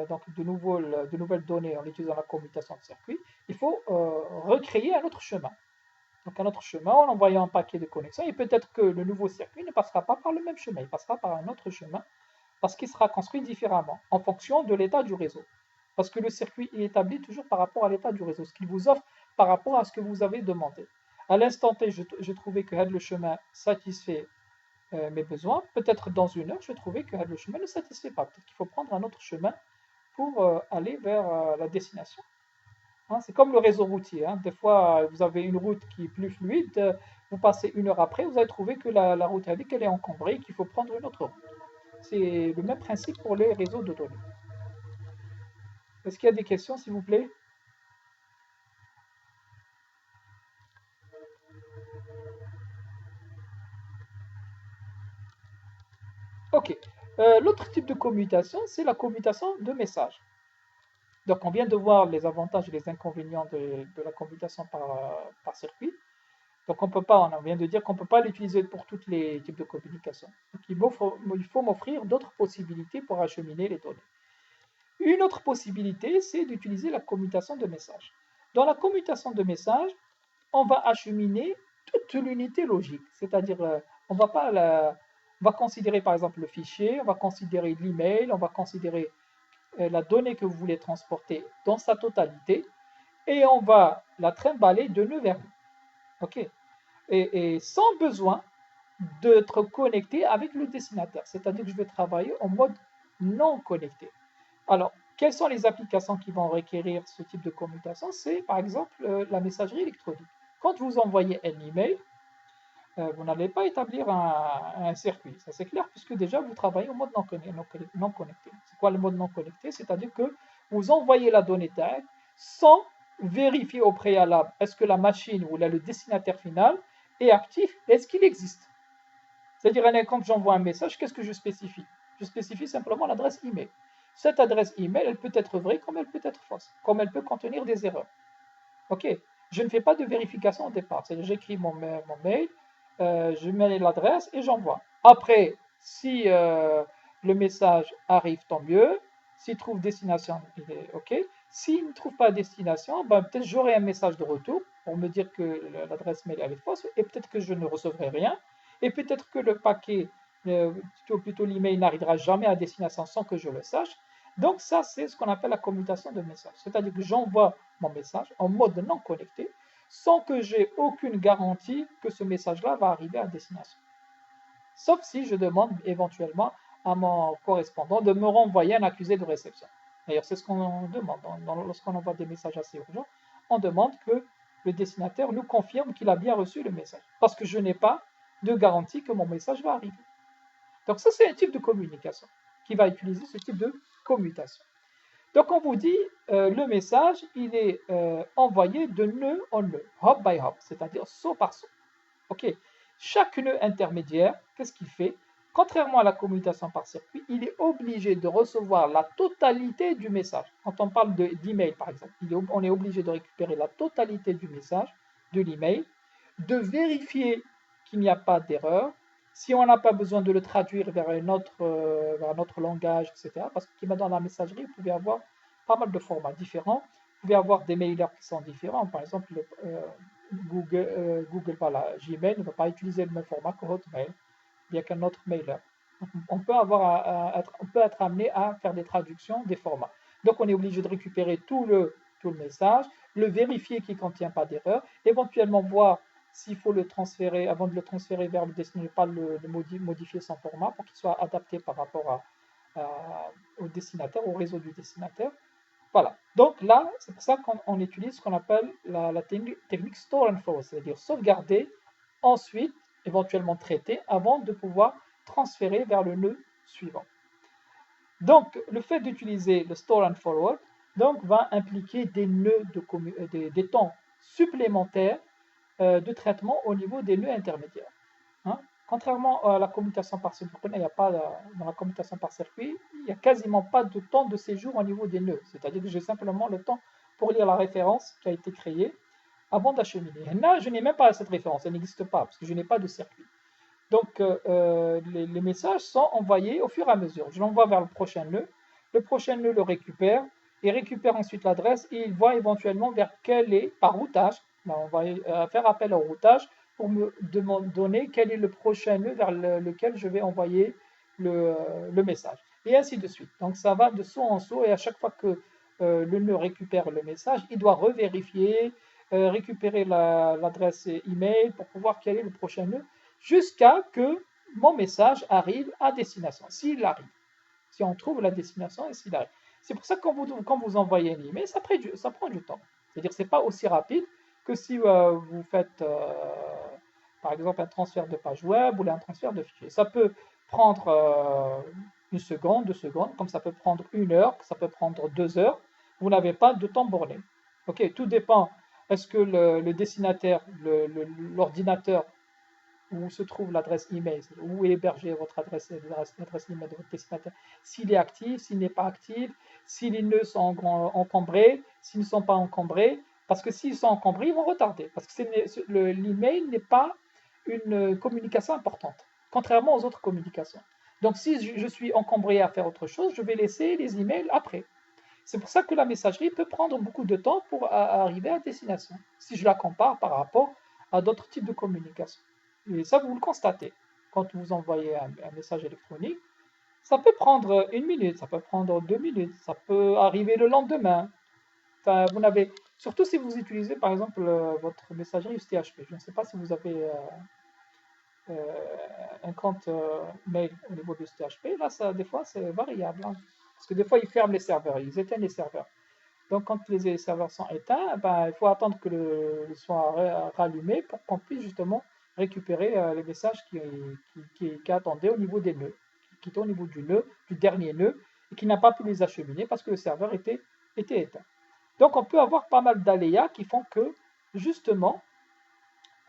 donc de nouvelles données en utilisant la commutation de circuit, il faut recréer un autre chemin. Donc un autre chemin en envoyant un paquet de connexion, et peut-être que le nouveau circuit ne passera pas par le même chemin, il passera par un autre chemin, parce qu'il sera construit différemment, en fonction de l'état du réseau. Parce que le circuit est établi toujours par rapport à l'état du réseau, ce qu'il vous offre par rapport à ce que vous avez demandé. À l'instant T, je trouvais que le chemin satisfait mes besoins. Peut-être dans une heure, je trouvais que le chemin ne satisfait pas. Peut-être qu'il faut prendre un autre chemin pour aller vers la destination. Hein, c'est comme le réseau routier. Hein. Des fois, vous avez une route qui est plus fluide. Vous passez une heure après, vous allez trouver que la route avec elle est encombrée, qu'il faut prendre une autre route. C'est le même principe pour les réseaux de données. Est-ce qu'il y a des questions, s'il vous plaît? Ok. L'autre type de commutation, c'est la commutation de messages. Donc, on vient de voir les avantages et les inconvénients de la commutation par circuit. Donc, on vient de dire qu'on ne peut pas l'utiliser pour tous les types de communication. Donc, il faut m'offrir d'autres possibilités pour acheminer les données. Une autre possibilité, c'est d'utiliser la commutation de messages. Dans la commutation de messages, on va acheminer toute l'unité logique, c'est-à-dire on va considérer par exemple le fichier, on va considérer l'email, on va considérer la donnée que vous voulez transporter dans sa totalité et on va la trimballer de nœud vers nœud. Ok. Et sans besoin d'être connecté avec le destinataire, c'est-à-dire que je vais travailler en mode non connecté. Alors, quelles sont les applications qui vont requérir ce type de commutation? C'est par exemple la messagerie électronique. Quand vous envoyez un email, vous n'allez pas établir un circuit, ça c'est clair, puisque déjà vous travaillez en mode non connecté. C'est quoi le mode non connecté? C'est-à-dire que vous envoyez la donnée tag sans vérifier au préalable est-ce que la machine ou le destinataire final est actif, est-ce qu'il existe. C'est-à-dire, quand j'envoie un message, qu'est-ce que je spécifie? Je spécifie simplement l'adresse email. Cette adresse email, elle peut être vraie comme elle peut être fausse, comme elle peut contenir des erreurs. Ok, je ne fais pas de vérification au départ. C'est-à-dire, j'écris mon mail, je mets l'adresse et j'envoie. Après, si le message arrive, tant mieux. S'il trouve destination, il est OK. S'il ne trouve pas destination, ben, peut-être j'aurai un message de retour pour me dire que l'adresse mail elle est fausse et peut-être que je ne recevrai rien. Et peut-être que le paquet, plutôt l'email, n'arrivera jamais à destination sans que je le sache. Donc ça, c'est ce qu'on appelle la commutation de message. C'est-à-dire que j'envoie mon message en mode non connecté sans que j'ai aucune garantie que ce message-là va arriver à destination. Sauf si je demande éventuellement à mon correspondant de me renvoyer un accusé de réception. D'ailleurs, c'est ce qu'on demande. Lorsqu'on envoie des messages assez urgents, on demande que le destinataire nous confirme qu'il a bien reçu le message. Parce que je n'ai pas de garantie que mon message va arriver. Donc ça, c'est un type de communication qui va utiliser ce type de commutation. Donc on vous dit, le message, il est envoyé de nœud en nœud, hop by hop, c'est-à-dire saut par saut. Ok. Chaque nœud intermédiaire, qu'est-ce qu'il fait? Contrairement à la commutation par circuit, il est obligé de recevoir la totalité du message. Quand on parle d'email, par exemple, on est obligé de récupérer la totalité du message, de l'email, de vérifier qu'il n'y a pas d'erreur. Si on n'a pas besoin de le traduire vers un autre langage, etc., parce que dans la messagerie, vous pouvez avoir pas mal de formats différents. Vous pouvez avoir des mailers qui sont différents. Par exemple, Google, voilà, Gmail ne va pas utiliser le même format que Hotmail, bien qu'un autre mailer. Donc, on peut être amené à faire des traductions des formats. Donc, on est obligé de récupérer tout le message, le vérifier qu'il ne contient pas d'erreur, éventuellement voir s'il faut le transférer, avant de le transférer vers le destinataire, pas le modifier son format pour qu'il soit adapté par rapport au destinataire, au réseau du destinataire. Voilà. Donc là, c'est pour ça utilise ce qu'on appelle la technique store and forward, c'est-à-dire sauvegarder, ensuite éventuellement traiter avant de pouvoir transférer vers le nœud suivant. Donc, le fait d'utiliser le store and forward donc, va impliquer des nœuds des temps supplémentaires de traitement au niveau des nœuds intermédiaires. Hein. Contrairement à la commutation par circuit, il n'y a pas dans la commutation par circuit, il n'y a quasiment pas de temps de séjour au niveau des nœuds. C'est-à-dire que j'ai simplement le temps pour lire la référence qui a été créée avant d'acheminer. Là, je n'ai même pas cette référence, elle n'existe pas parce que je n'ai pas de circuit. Donc, les messages sont envoyés au fur et à mesure. Je l'envoie vers le prochain nœud le récupère et récupère ensuite l'adresse et il voit éventuellement vers quel est, par routage, là, on va faire appel au routage pour me donner quel est le prochain nœud vers lequel je vais envoyer le message. Et ainsi de suite. Donc, ça va de saut en saut et à chaque fois que le nœud récupère le message, il doit revérifier, récupérer l'adresse email pour pouvoir quel est le prochain nœud jusqu'à que mon message arrive à destination, s'il arrive, si on trouve la destination et s'il arrive. C'est pour ça que quand vous envoyez un email, ça prend du temps. C'est-à-dire que ce n'est pas aussi rapide que si vous faites, par exemple, un transfert de page web ou un transfert de fichier. Ça peut prendre une seconde, 2 secondes, comme ça peut prendre 1 heure, ça peut prendre 2 heures. Vous n'avez pas de temps borné. Ok, tout dépend. Est-ce que le destinataire, l'ordinateur où se trouve l'adresse email, où est hébergée votre adresse email de votre destinataire, s'il est actif, s'il n'est pas actif, si les nœuds sont encombrés, s'ils ne sont pas encombrés, parce que s'ils sont encombrés, ils vont retarder, parce que l'email n'est pas une communication importante, contrairement aux autres communications. Donc si je suis encombré à faire autre chose, je vais laisser les emails après. C'est pour ça que la messagerie peut prendre beaucoup de temps pour arriver à destination, si je la compare par rapport à d'autres types de communication. Et ça, vous le constatez. Quand vous envoyez un message électronique, ça peut prendre 1 minute, ça peut prendre 2 minutes, ça peut arriver le lendemain. Enfin, surtout si vous utilisez par exemple votre messagerie USTHP. Je ne sais pas si vous avez un compte mail au niveau de USTHP. Là, des fois, c'est variable. Hein. Parce que des fois, ils ferment les serveurs, ils éteignent les serveurs. Donc, quand les serveurs sont éteints, ben, il faut attendre que le soit rallumé pour qu'on puisse justement récupérer les messages qui attendaient au niveau des nœuds, qui étaient au niveau du nœud, du dernier nœud, et qui n'a pas pu les acheminer parce que le serveur était éteint. Donc, on peut avoir pas mal d'aléas qui font que, justement,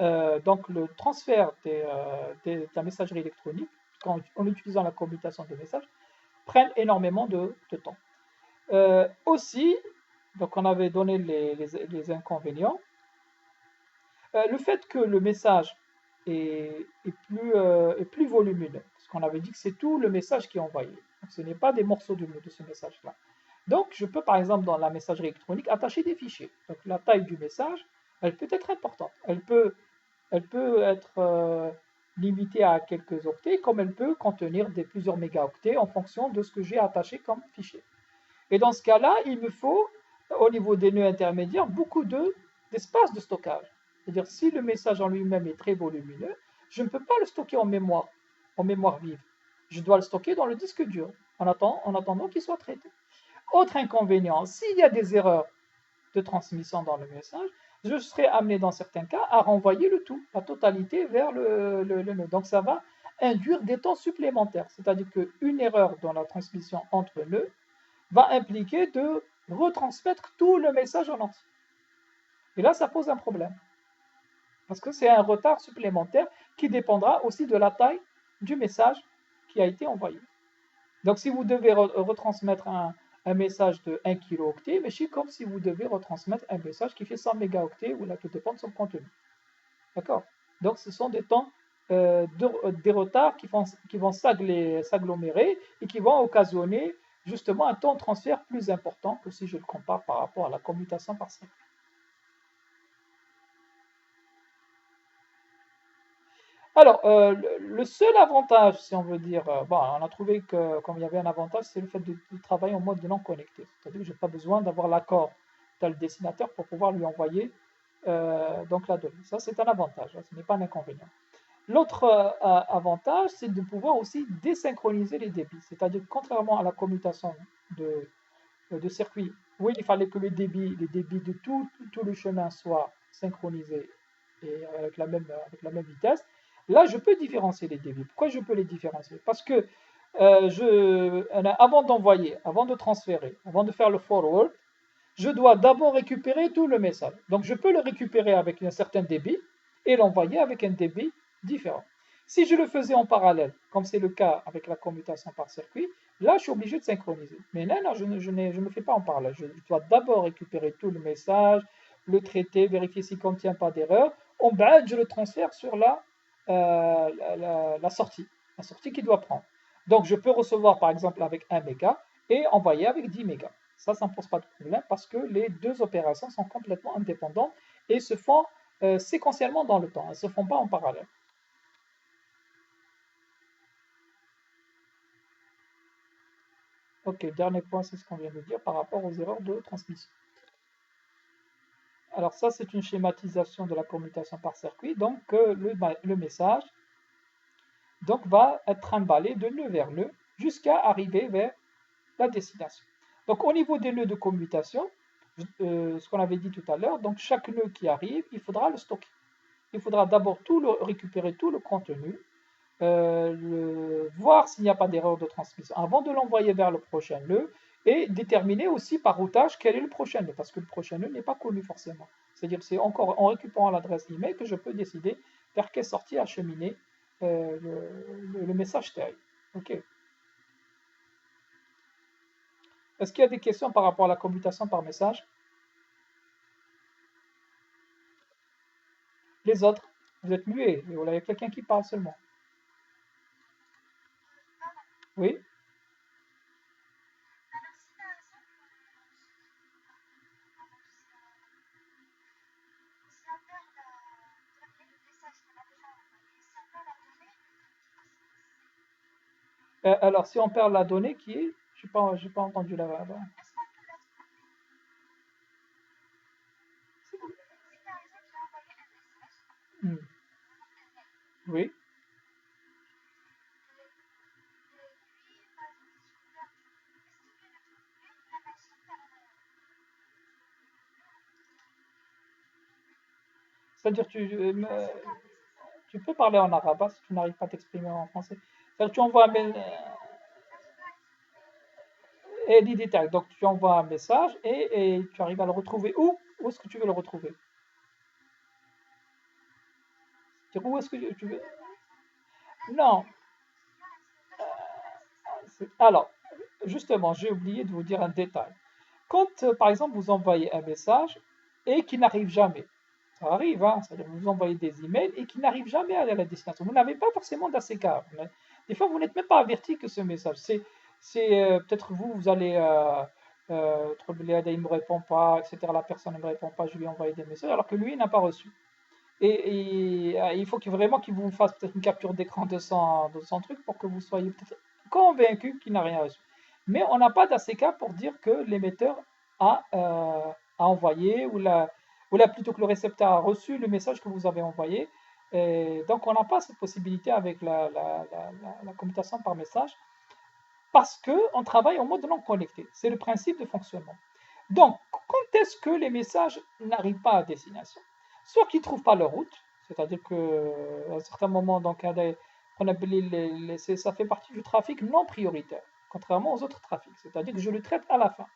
donc le transfert de la messagerie électronique, en utilisant la commutation de messages, prennent énormément de temps. Aussi, donc on avait donné les inconvénients. Le fait que le message est plus volumineux, parce qu'on avait dit que c'est tout le message qui est envoyé. Donc, ce n'est pas des morceaux de ce message-là. Donc, je peux par exemple dans la messagerie électronique attacher des fichiers. Donc, la taille du message, elle peut être importante. Elle peut être limitée à quelques octets, comme elle peut contenir plusieurs mégaoctets en fonction de ce que j'ai attaché comme fichier. Et dans ce cas-là, il me faut, au niveau des nœuds intermédiaires, beaucoup d'espace de stockage. C'est-à-dire, si le message en lui-même est très volumineux, je ne peux pas le stocker en mémoire vive. Je dois le stocker dans le disque dur, en attendant qu'il soit traité. Autre inconvénient, s'il y a des erreurs de transmission dans le message, je serai amené dans certains cas à renvoyer le tout, la totalité vers le nœud. Donc ça va induire des temps supplémentaires. C'est-à-dire qu'une erreur dans la transmission entre nœuds va impliquer de retransmettre tout le message en entier. Et là, ça pose un problème. Parce que c'est un retard supplémentaire qui dépendra aussi de la taille du message qui a été envoyé. Donc, si vous devez retransmettre un message de 1 kilooctet, mais c'est comme si vous devez retransmettre un message qui fait 100 mégaoctets ou là, tout dépend de son contenu. D'accord? Donc, ce sont des temps, des retards qui vont s'agglomérer et qui vont occasionner justement un temps de transfert plus important que si je le compare par rapport à la commutation par circuit. Alors, le seul avantage, si on veut dire, bon, on a trouvé que comme il y avait un avantage, c'est le fait de travailler en mode non connecté. C'est-à-dire que je n'ai pas besoin d'avoir l'accord tel dessinateur pour pouvoir lui envoyer donc la donnée. Ça, c'est un avantage, ce n'est pas un inconvénient. L'autre avantage, c'est de pouvoir aussi désynchroniser les débits. C'est-à-dire que contrairement à la commutation de circuit, où il fallait que les débits de tout le chemin soient synchronisés et avec la même vitesse, là, je peux différencier les débits. Pourquoi je peux les différencier? Parce que avant d'envoyer, avant de transférer, avant de faire le forward, je dois d'abord récupérer tout le message. Donc, je peux le récupérer avec un certain débit et l'envoyer avec un débit différent. Si je le faisais en parallèle, comme c'est le cas avec la commutation par circuit, là, je suis obligé de synchroniser. Mais là, non, je ne fais pas en parallèle. Je dois d'abord récupérer tout le message, le traiter, vérifier s'il ne contient pas d'erreur. En bas, je le transfère sur la sortie qu'il doit prendre. Donc, je peux recevoir, par exemple, avec 1 méga et envoyer avec 10 mégas. Ça ne pose pas de problème parce que les deux opérations sont complètement indépendantes et se font séquentiellement dans le temps. Elles ne se font pas en parallèle. Ok, dernier point, c'est ce qu'on vient de dire par rapport aux erreurs de transmission. Alors ça, c'est une schématisation de la commutation par circuit. Donc le message va être trimballé de nœud vers nœud jusqu'à arriver vers la destination. Donc au niveau des nœuds de commutation, ce qu'on avait dit tout à l'heure, donc chaque nœud qui arrive, il faudra le stocker. Il faudra d'abord récupérer tout le contenu, voir s'il n'y a pas d'erreur de transmission avant de l'envoyer vers le prochain nœud et déterminer aussi par routage quel est le prochain nœud, parce que le prochain nœud n'est pas connu forcément. C'est-à-dire c'est encore en récupérant l'adresse email que je peux décider vers quelle sortie acheminer le message TI. Ok. Est-ce qu'il y a des questions par rapport à la commutation par message? Les autres, vous êtes muets, il y a quelqu'un qui parle seulement. Oui? Alors, si on perd la donnée qui est, j'ai pas entendu là. Hmm. Oui. C'est-à-dire tu peux parler en arabe si tu n'arrives pas à t'exprimer en français. C'est-à-dire tu envoies un donc tu envoies un message et tu arrives à le retrouver où? Où est-ce que tu veux le retrouver? Où est-ce que tu veux? Non. Alors, justement, j'ai oublié de vous dire un détail. Quand, par exemple, vous envoyez un message et qui n'arrive jamais, ça arrive, hein, c'est-à-dire que vous envoyez des emails et qui n'arrivent jamais à la destination. Vous n'avez pas forcément d'ACK. Des fois, vous n'êtes même pas averti que ce message. Peut-être vous allez il ne me répond pas, etc. La personne ne me répond pas, je lui ai envoyé des messages, alors que lui, il n'a pas reçu. Et il faut vraiment qu'il vous fasse peut-être une capture d'écran de son truc pour que vous soyez peut-être convaincu qu'il n'a rien reçu. Mais on n'a pas d'ACK pour dire que l'émetteur a envoyé ou plutôt que le récepteur a reçu le message que vous avez envoyé. Et donc on n'a pas cette possibilité avec la commutation par message parce qu'on travaille en mode non connecté. C'est le principe de fonctionnement. Donc, quand est-ce que les messages n'arrivent pas à destination? Soit qu'ils ne trouvent pas leur route, c'est-à-dire qu'à un certain moment, donc, ça fait partie du trafic non prioritaire, contrairement aux autres trafics, c'est-à-dire que je le traite à la fin.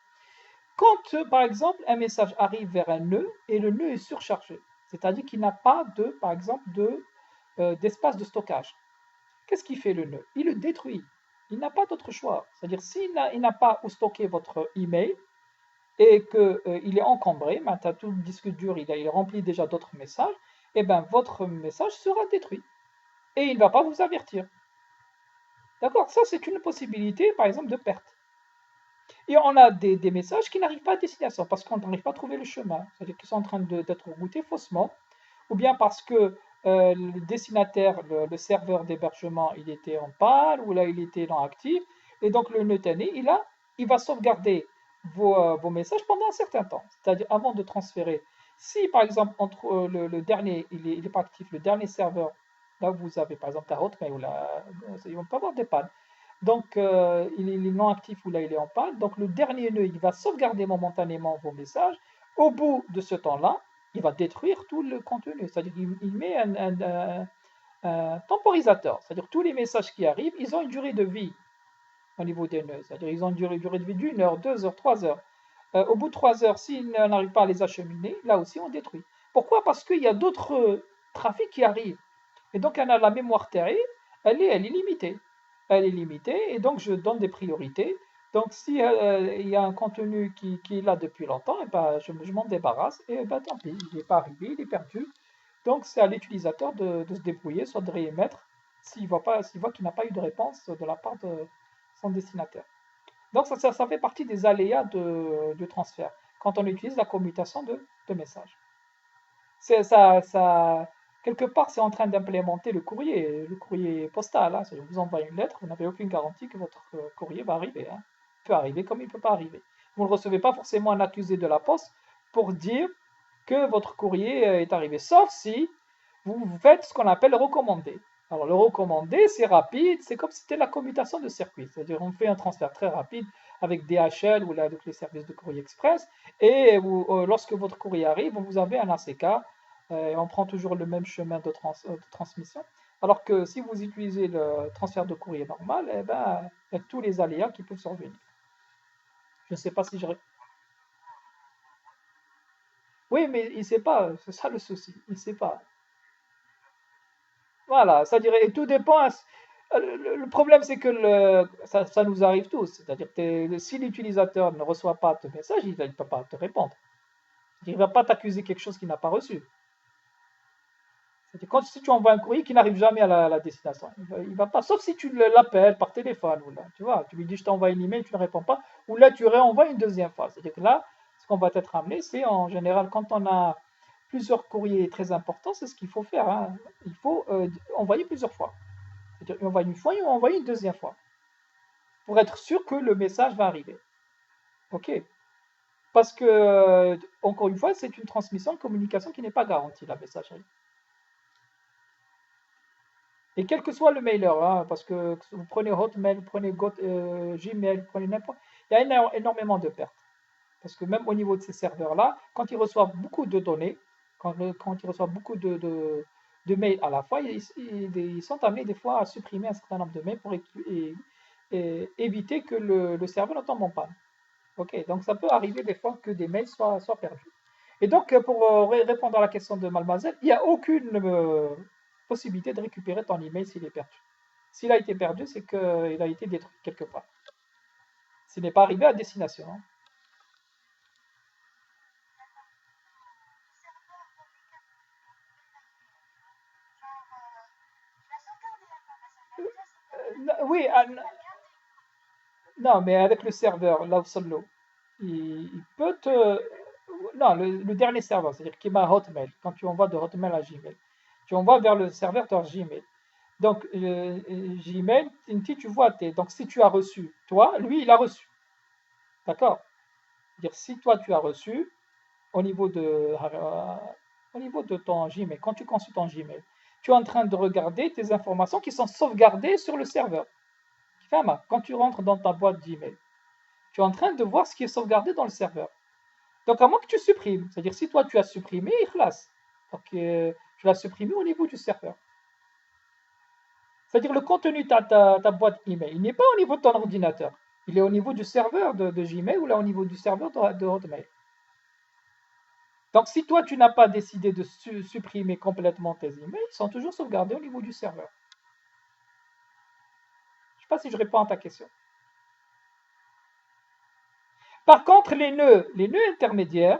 Quand, par exemple, un message arrive vers un nœud et le nœud est surchargé, c'est-à-dire qu'il n'a pas par exemple, d'espace de stockage, qu'est-ce qu'il fait le nœud? Il le détruit. Il n'a pas d'autre choix. C'est-à-dire, s'il n'a pas où stocker votre email, et qu'il est encombré, tu as tout le disque dur, il est rempli déjà d'autres messages, et bien votre message sera détruit. Et il ne va pas vous avertir. D'accord? Ça, c'est une possibilité, par exemple, de perte. Et on a des messages qui n'arrivent pas à destination parce qu'on n'arrive pas à trouver le chemin. C'est-à-dire qu'ils sont en train d'être routés faussement, ou bien parce que le destinataire, le serveur d'hébergement, il était en panne, ou là, il était non actif, et donc le nœud il va sauvegarder vos messages pendant un certain temps, c'est-à-dire avant de transférer. Si par exemple entre le dernier, il n'est pas actif, le dernier serveur, là où vous avez par exemple ta Hotmail, ils ne vont pas avoir des pannes. Donc il est non actif ou là il est en panne. Donc le dernier nœud, il va sauvegarder momentanément vos messages. Au bout de ce temps-là, il va détruire tout le contenu. C'est-à-dire qu'il met un temporisateur. C'est-à-dire tous les messages qui arrivent, ils ont une durée de vie au niveau des nœuds. C'est-à-dire ils ont une durée de vie d'une heure, 2 heures, 3 heures. Au bout de 3 heures, s'ils n'arrivent pas à les acheminer, là aussi on détruit. Pourquoi? Parce qu'il y a d'autres trafics qui arrivent. Et donc la mémoire terrible, elle est limitée. Elle est limitée et donc je donne des priorités. Donc si il y a un contenu qui est là depuis longtemps, et ben, je m'en débarrasse et ben, tant pis, il n'est pas arrivé, il est perdu. Donc c'est à l'utilisateur de se débrouiller, soit de réémettre s'il voit qu'il n'a pas eu de réponse de la part de son destinataire. Donc ça fait partie des aléas de transfert quand on utilise la commutation de messages. Quelque part, c'est en train d'implémenter le courrier postal, hein. C'est-à-dire, vous envoyez une lettre, vous n'avez aucune garantie que votre courrier va arriver, hein. Il peut arriver comme il ne peut pas arriver. Vous ne recevez pas forcément un accusé de la poste pour dire que votre courrier est arrivé, sauf si vous faites ce qu'on appelle le recommandé. Alors, le recommandé, c'est rapide, c'est comme si c'était la commutation de circuit. C'est-à-dire, on fait un transfert très rapide avec DHL ou là, avec les services de courrier express, et lorsque votre courrier arrive, vous avez un ACK, et on prend toujours le même chemin de transmission. Alors que si vous utilisez le transfert de courrier normal, eh ben, il y a tous les aléas qui peuvent survenir. Je ne sais pas si je... Oui, mais il ne sait pas, c'est ça le souci, il ne sait pas. Voilà, ça dirait, et tout dépend. Le problème, c'est que ça nous arrive tous. C'est-à-dire que si l'utilisateur ne reçoit pas ton message, il ne peut pas te répondre. Il ne va pas t'accuser quelque chose qu'il n'a pas reçu. C'est-à-dire si tu envoies un courrier qui n'arrive jamais à la destination, il va pas, sauf si tu l'appelles par téléphone, ou là, tu vois, tu lui dis je t'envoie une email, tu ne réponds pas, ou là tu réenvoies une deuxième fois. C'est-à-dire que là, ce qu'on va être amené, c'est en général quand on a plusieurs courriers très importants, c'est ce qu'il faut faire, hein. Il faut envoyer plusieurs fois. C'est-à-dire on envoie une fois et on envoie une deuxième fois pour être sûr que le message va arriver. OK? Parce que, encore une fois, c'est une transmission de communication qui n'est pas garantie, la messagerie. Et quel que soit le mailer, hein, parce que vous prenez Hotmail, vous prenez Gmail, vous prenez n'importe, il y a énormément de pertes. Parce que même au niveau de ces serveurs-là, quand ils reçoivent beaucoup de données, quand ils reçoivent beaucoup de mails à la fois, ils sont amenés des fois à supprimer un certain nombre de mails pour éviter que le serveur ne tombe en panne. Ok, donc ça peut arriver des fois que des mails soient perdus. Et donc, pour répondre à la question de Mademoiselle, il n'y a aucune possibilité de récupérer ton email s'il est perdu. S'il a été perdu, c'est qu'il a été détruit quelque part. S'il n'est pas arrivé à destination, hein. Oui, non, mais avec le serveur, Love Solo, il peut te. Non, le dernier serveur, c'est-à-dire qui m'a Hotmail, quand tu envoies de Hotmail à Gmail, tu envoies vers le serveur de Gmail. Donc, Gmail, tu vois, donc si tu as reçu, toi, lui, il a reçu. D'accord? C'est-à-dire, si toi, tu as reçu, au niveau au niveau de ton Gmail, quand tu consultes ton Gmail, tu es en train de regarder tes informations qui sont sauvegardées sur le serveur. Quand tu rentres dans ta boîte Gmail, tu es en train de voir ce qui est sauvegardé dans le serveur. Donc, à moins que tu supprimes, c'est-à-dire si toi tu as supprimé, il classe. Donc, tu l'as supprimé au niveau du serveur. C'est-à-dire le contenu de ta boîte email, il n'est pas au niveau de ton ordinateur. Il est au niveau du serveur de Gmail ou là au niveau du serveur de Hotmail. Donc, si toi tu n'as pas décidé de supprimer complètement tes emails, ils sont toujours sauvegardés au niveau du serveur. Je ne sais pas si je réponds à ta question. Par contre, les nœuds intermédiaires,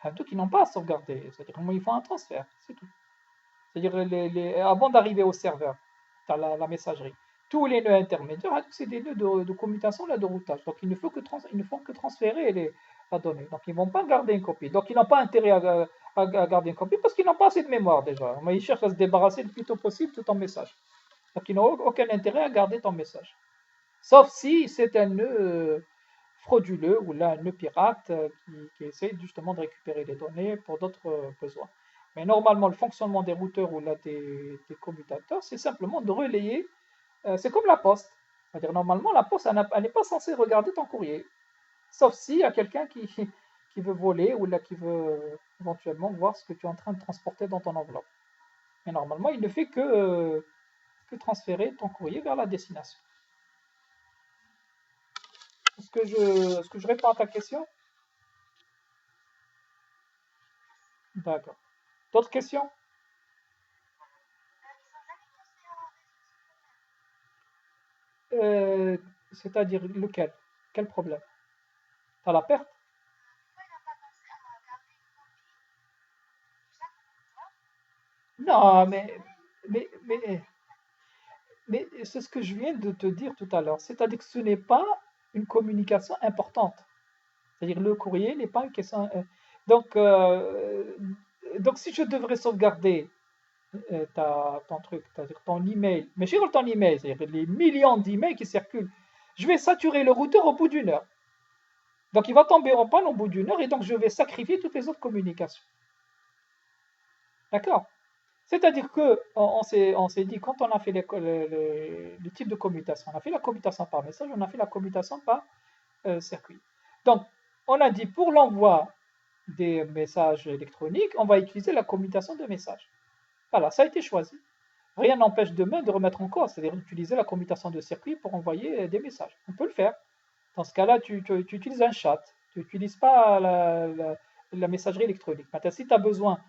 donc ils n'ont pas à sauvegarder. C'est-à-dire qu'ils font un transfert, c'est tout. C'est-à-dire avant d'arriver au serveur, tu as la messagerie. Tous les nœuds intermédiaires, c'est des nœuds de commutation, là, de routage. Donc ils ne font que transférer la donnée. Donc ils ne vont pas garder une copie. Donc ils n'ont pas intérêt à garder une copie parce qu'ils n'ont pas assez de mémoire déjà. Mais ils cherchent à se débarrasser le plus tôt possible de ton message. Donc ils n'ont aucun intérêt à garder ton message. Sauf si c'est un nœud frauduleux ou là un nœud pirate qui essaie justement de récupérer les données pour d'autres besoins. Mais normalement, le fonctionnement des routeurs ou là des commutateurs, c'est simplement de relayer. C'est comme la poste. C'est-à-dire, normalement, la poste, elle n'est pas censée regarder ton courrier. Sauf s'il y a quelqu'un qui veut voler ou là qui veut éventuellement voir ce que tu es en train de transporter dans ton enveloppe. Et normalement, il ne fait que transférer ton courrier vers la destination. Est-ce que je réponds à ta question? D'accord. D'autres questions? Euh, C'est-à-dire lequel? Quel problème? T'as la perte? Non, mais c'est ce que je viens de te dire tout à l'heure. C'est-à-dire que ce n'est pas une communication importante. C'est-à-dire le courrier n'est pas une question. Donc, euh, donc si je devrais sauvegarder ton truc, c'est-à-dire ton email, mais sur ton email, c'est-à-dire les millions d'emails qui circulent, je vais saturer le routeur au bout d'une heure. Donc il va tomber en panne au bout d'une heure et donc je vais sacrifier toutes les autres communications. D'accord? C'est-à-dire que on s'est dit, quand on a fait les types de commutation, on a fait la commutation par message, on a fait la commutation par circuit. Donc, on a dit pour l'envoi des messages électroniques, on va utiliser la commutation de messages. Voilà, ça a été choisi. Rien n'empêche demain de remettre en cause, c'est-à-dire d'utiliser la commutation de circuit pour envoyer des messages. On peut le faire. Dans ce cas-là, tu utilises un chat, tu n'utilises pas la messagerie électronique. Maintenant, si tu as besoin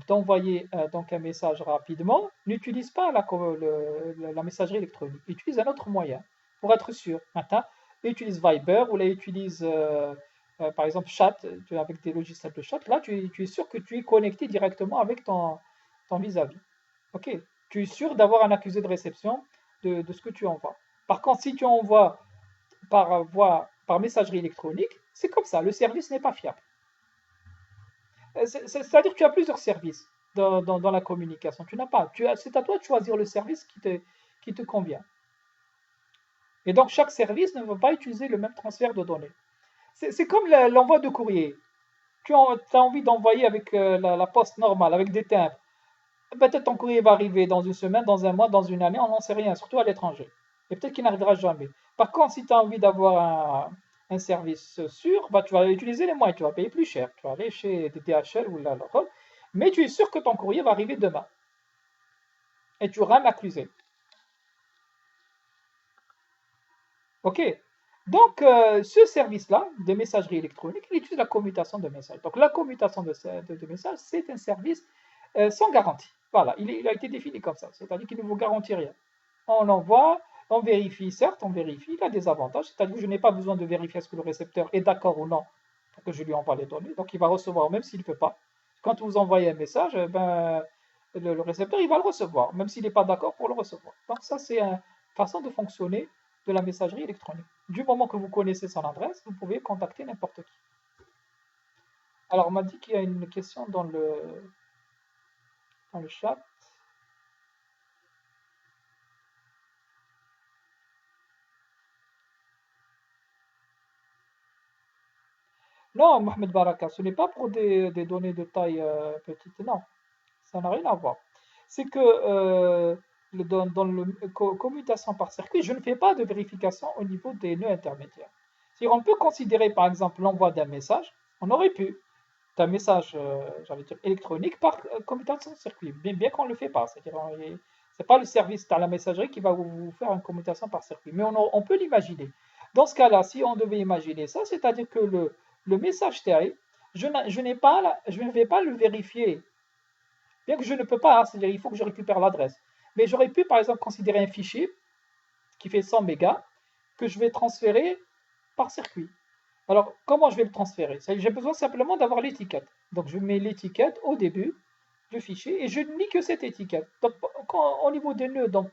d'envoyer donc un message rapidement, n'utilise pas la messagerie électronique. Utilise un autre moyen pour être sûr. Maintenant, utilise Viber ou là, utilise par exemple chat avec des logiciels de chat. Là, tu es sûr que tu es connecté directement avec ton vis-à-vis. Ok, tu es sûr d'avoir un accusé de réception de ce que tu envoies. Par contre, si tu envoies par messagerie électronique, c'est comme ça, le service n'est pas fiable. C'est-à-dire que tu as plusieurs services dans la communication. Tu n'as pas, c'est à toi de choisir le service qui te convient. Et donc chaque service ne va pas utiliser le même transfert de données. C'est comme l'envoi de courrier. Tu as envie d'envoyer avec la poste normale, avec des timbres. Peut-être ton courrier va arriver dans une semaine, dans un mois, dans une année, on n'en sait rien, surtout à l'étranger. Et peut-être qu'il n'arrivera jamais. Par contre, si tu as envie d'avoir un service sûr, bah, tu vas utiliser les moyens, tu vas payer plus cher. Tu vas aller chez des DHL ou là, mais tu es sûr que ton courrier va arriver demain. Et tu auras un accusé. OK? Donc, ce service-là de messagerie électronique, il utilise la commutation de messages. Donc, la commutation de messages, c'est un service sans garantie. Voilà, il a été défini comme ça. C'est-à-dire qu'il ne vous garantit rien. On envoie, on vérifie, certes, on vérifie, il a des avantages, c'est-à-dire que je n'ai pas besoin de vérifier est-ce que le récepteur est d'accord ou non pour que je lui envoie les données. Donc, il va recevoir, même s'il ne peut pas. Quand vous envoyez un message, ben, le récepteur, il va le recevoir, même s'il n'est pas d'accord pour le recevoir. Donc, ça, c'est une façon de fonctionner de la messagerie électronique. Du moment que vous connaissez son adresse, vous pouvez contacter n'importe qui. Alors, on m'a dit qu'il y a une question dans le chat. Non, Mohamed Baraka, ce n'est pas pour des données de taille petite, non, ça n'a rien à voir. C'est que dans le commutation par circuit, je ne fais pas de vérification au niveau des nœuds intermédiaires. Si on peut considérer par exemple l'envoi d'un message, on aurait pu d'un message, j'allais dire électronique par commutation de circuit, bien qu'on ne le fait pas. C'est-à-dire, c'est pas le service dans la messagerie qui va vous faire une commutation par circuit, mais on peut l'imaginer. Dans ce cas-là, si on devait imaginer ça, c'est-à-dire que le message TI, je ne vais pas le vérifier, bien que je ne peux pas, hein, c'est-à-dire il faut que je récupère l'adresse. Mais j'aurais pu par exemple considérer un fichier qui fait 100 mégas que je vais transférer par circuit. Alors, comment je vais le transférer? J'ai besoin simplement d'avoir l'étiquette. Donc, je mets l'étiquette au début du fichier et je ne lis que cette étiquette. Donc, au niveau des nœuds donc,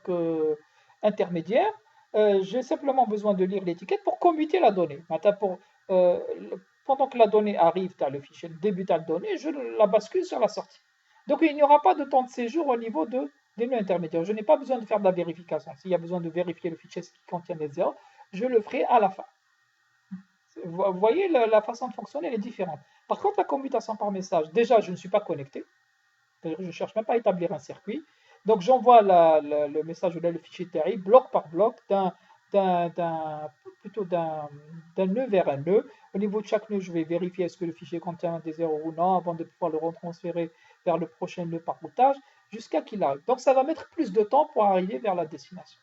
intermédiaires, j'ai simplement besoin de lire l'étiquette pour commuter la donnée. Maintenant, euh, pendant que la donnée arrive, tu as le fichier, le début de la donnée, je la bascule sur la sortie. Donc, il n'y aura pas de temps de séjour au niveau des nœuds intermédiaires. Je n'ai pas besoin de faire de la vérification. S'il y a besoin de vérifier le fichier qui contient des zéros, je le ferai à la fin. Vous voyez, la façon de fonctionner, elle est différente. Par contre, la commutation par message, déjà, je ne suis pas connecté. Je ne cherche même pas à établir un circuit. Donc, j'envoie le message ou le fichier TRI bloc par bloc plutôt d'un nœud vers un nœud. Au niveau de chaque nœud, je vais vérifier est-ce que le fichier contient des zéros ou non avant de pouvoir le retransférer vers le prochain nœud par routage. jusqu'à qu'il arrive. Donc ça va mettre plus de temps pour arriver vers la destination.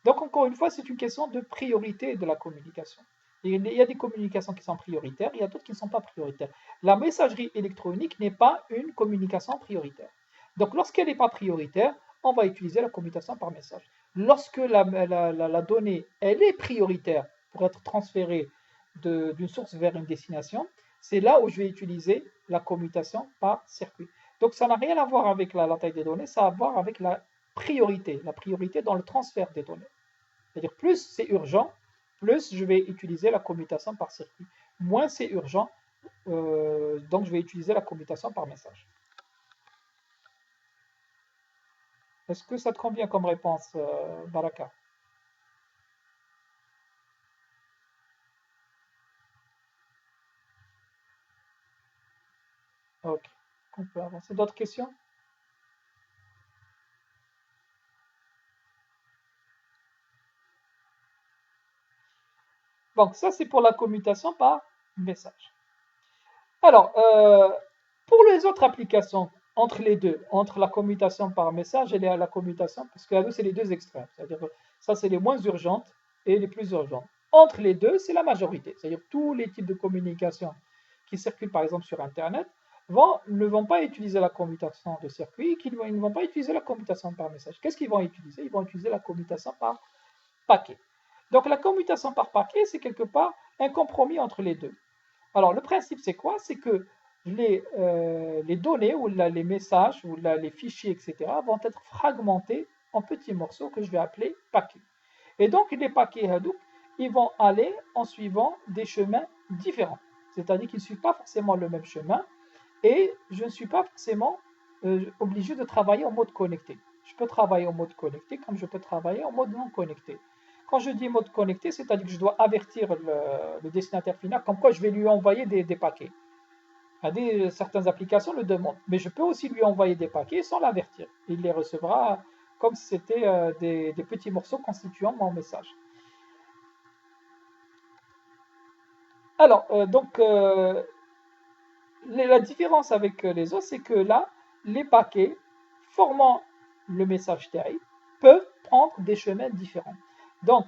Donc encore une fois, c'est une question de priorité de la communication. Il y a des communications qui sont prioritaires, il y a d'autres qui ne sont pas prioritaires. La messagerie électronique n'est pas une communication prioritaire. Donc lorsqu'elle n'est pas prioritaire, on va utiliser la communication par message. Lorsque la donnée, elle est prioritaire pour être transférée d'une source vers une destination, c'est là où je vais utiliser la commutation par circuit. Donc ça n'a rien à voir avec la taille des données, ça a à voir avec la priorité dans le transfert des données. C'est-à-dire plus c'est urgent, plus je vais utiliser la commutation par circuit. Moins c'est urgent, donc je vais utiliser la commutation par message. Est-ce que ça te convient comme réponse, Baraka? Ok, on peut avancer. D'autres questions? Donc ça c'est pour la commutation par message. Alors, pour les autres applications, entre les deux, entre la commutation par message et la commutation, parce que c'est les deux extrêmes, c'est-à-dire que ça c'est les moins urgentes et les plus urgentes. Entre les deux, c'est la majorité, c'est-à-dire tous les types de communication qui circulent par exemple sur Internet ne vont pas utiliser la commutation de circuit, ils ne vont pas utiliser la commutation par message. Qu'est-ce qu'ils vont utiliser? Ils vont utiliser la commutation par paquet. Donc la commutation par paquet, c'est quelque part un compromis entre les deux. Alors, le principe, c'est quoi? C'est que les données ou les messages ou les fichiers, etc., vont être fragmentés en petits morceaux que je vais appeler paquets. Et donc, les paquets Hadoop, ils vont aller en suivant des chemins différents. C'est-à-dire qu'ils ne suivent pas forcément le même chemin et je ne suis pas forcément obligé de travailler en mode connecté. Je peux travailler en mode connecté comme je peux travailler en mode non connecté. Quand je dis mode connecté, c'est-à-dire que je dois avertir le destinataire final comme quoi je vais lui envoyer des paquets. Certaines applications le demandent, mais je peux aussi lui envoyer des paquets sans l'avertir. Il les recevra comme si c'était des petits morceaux constituant mon message. Alors, la différence avec les autres, c'est que là, les paquets formant le message TI peuvent prendre des chemins différents. Donc,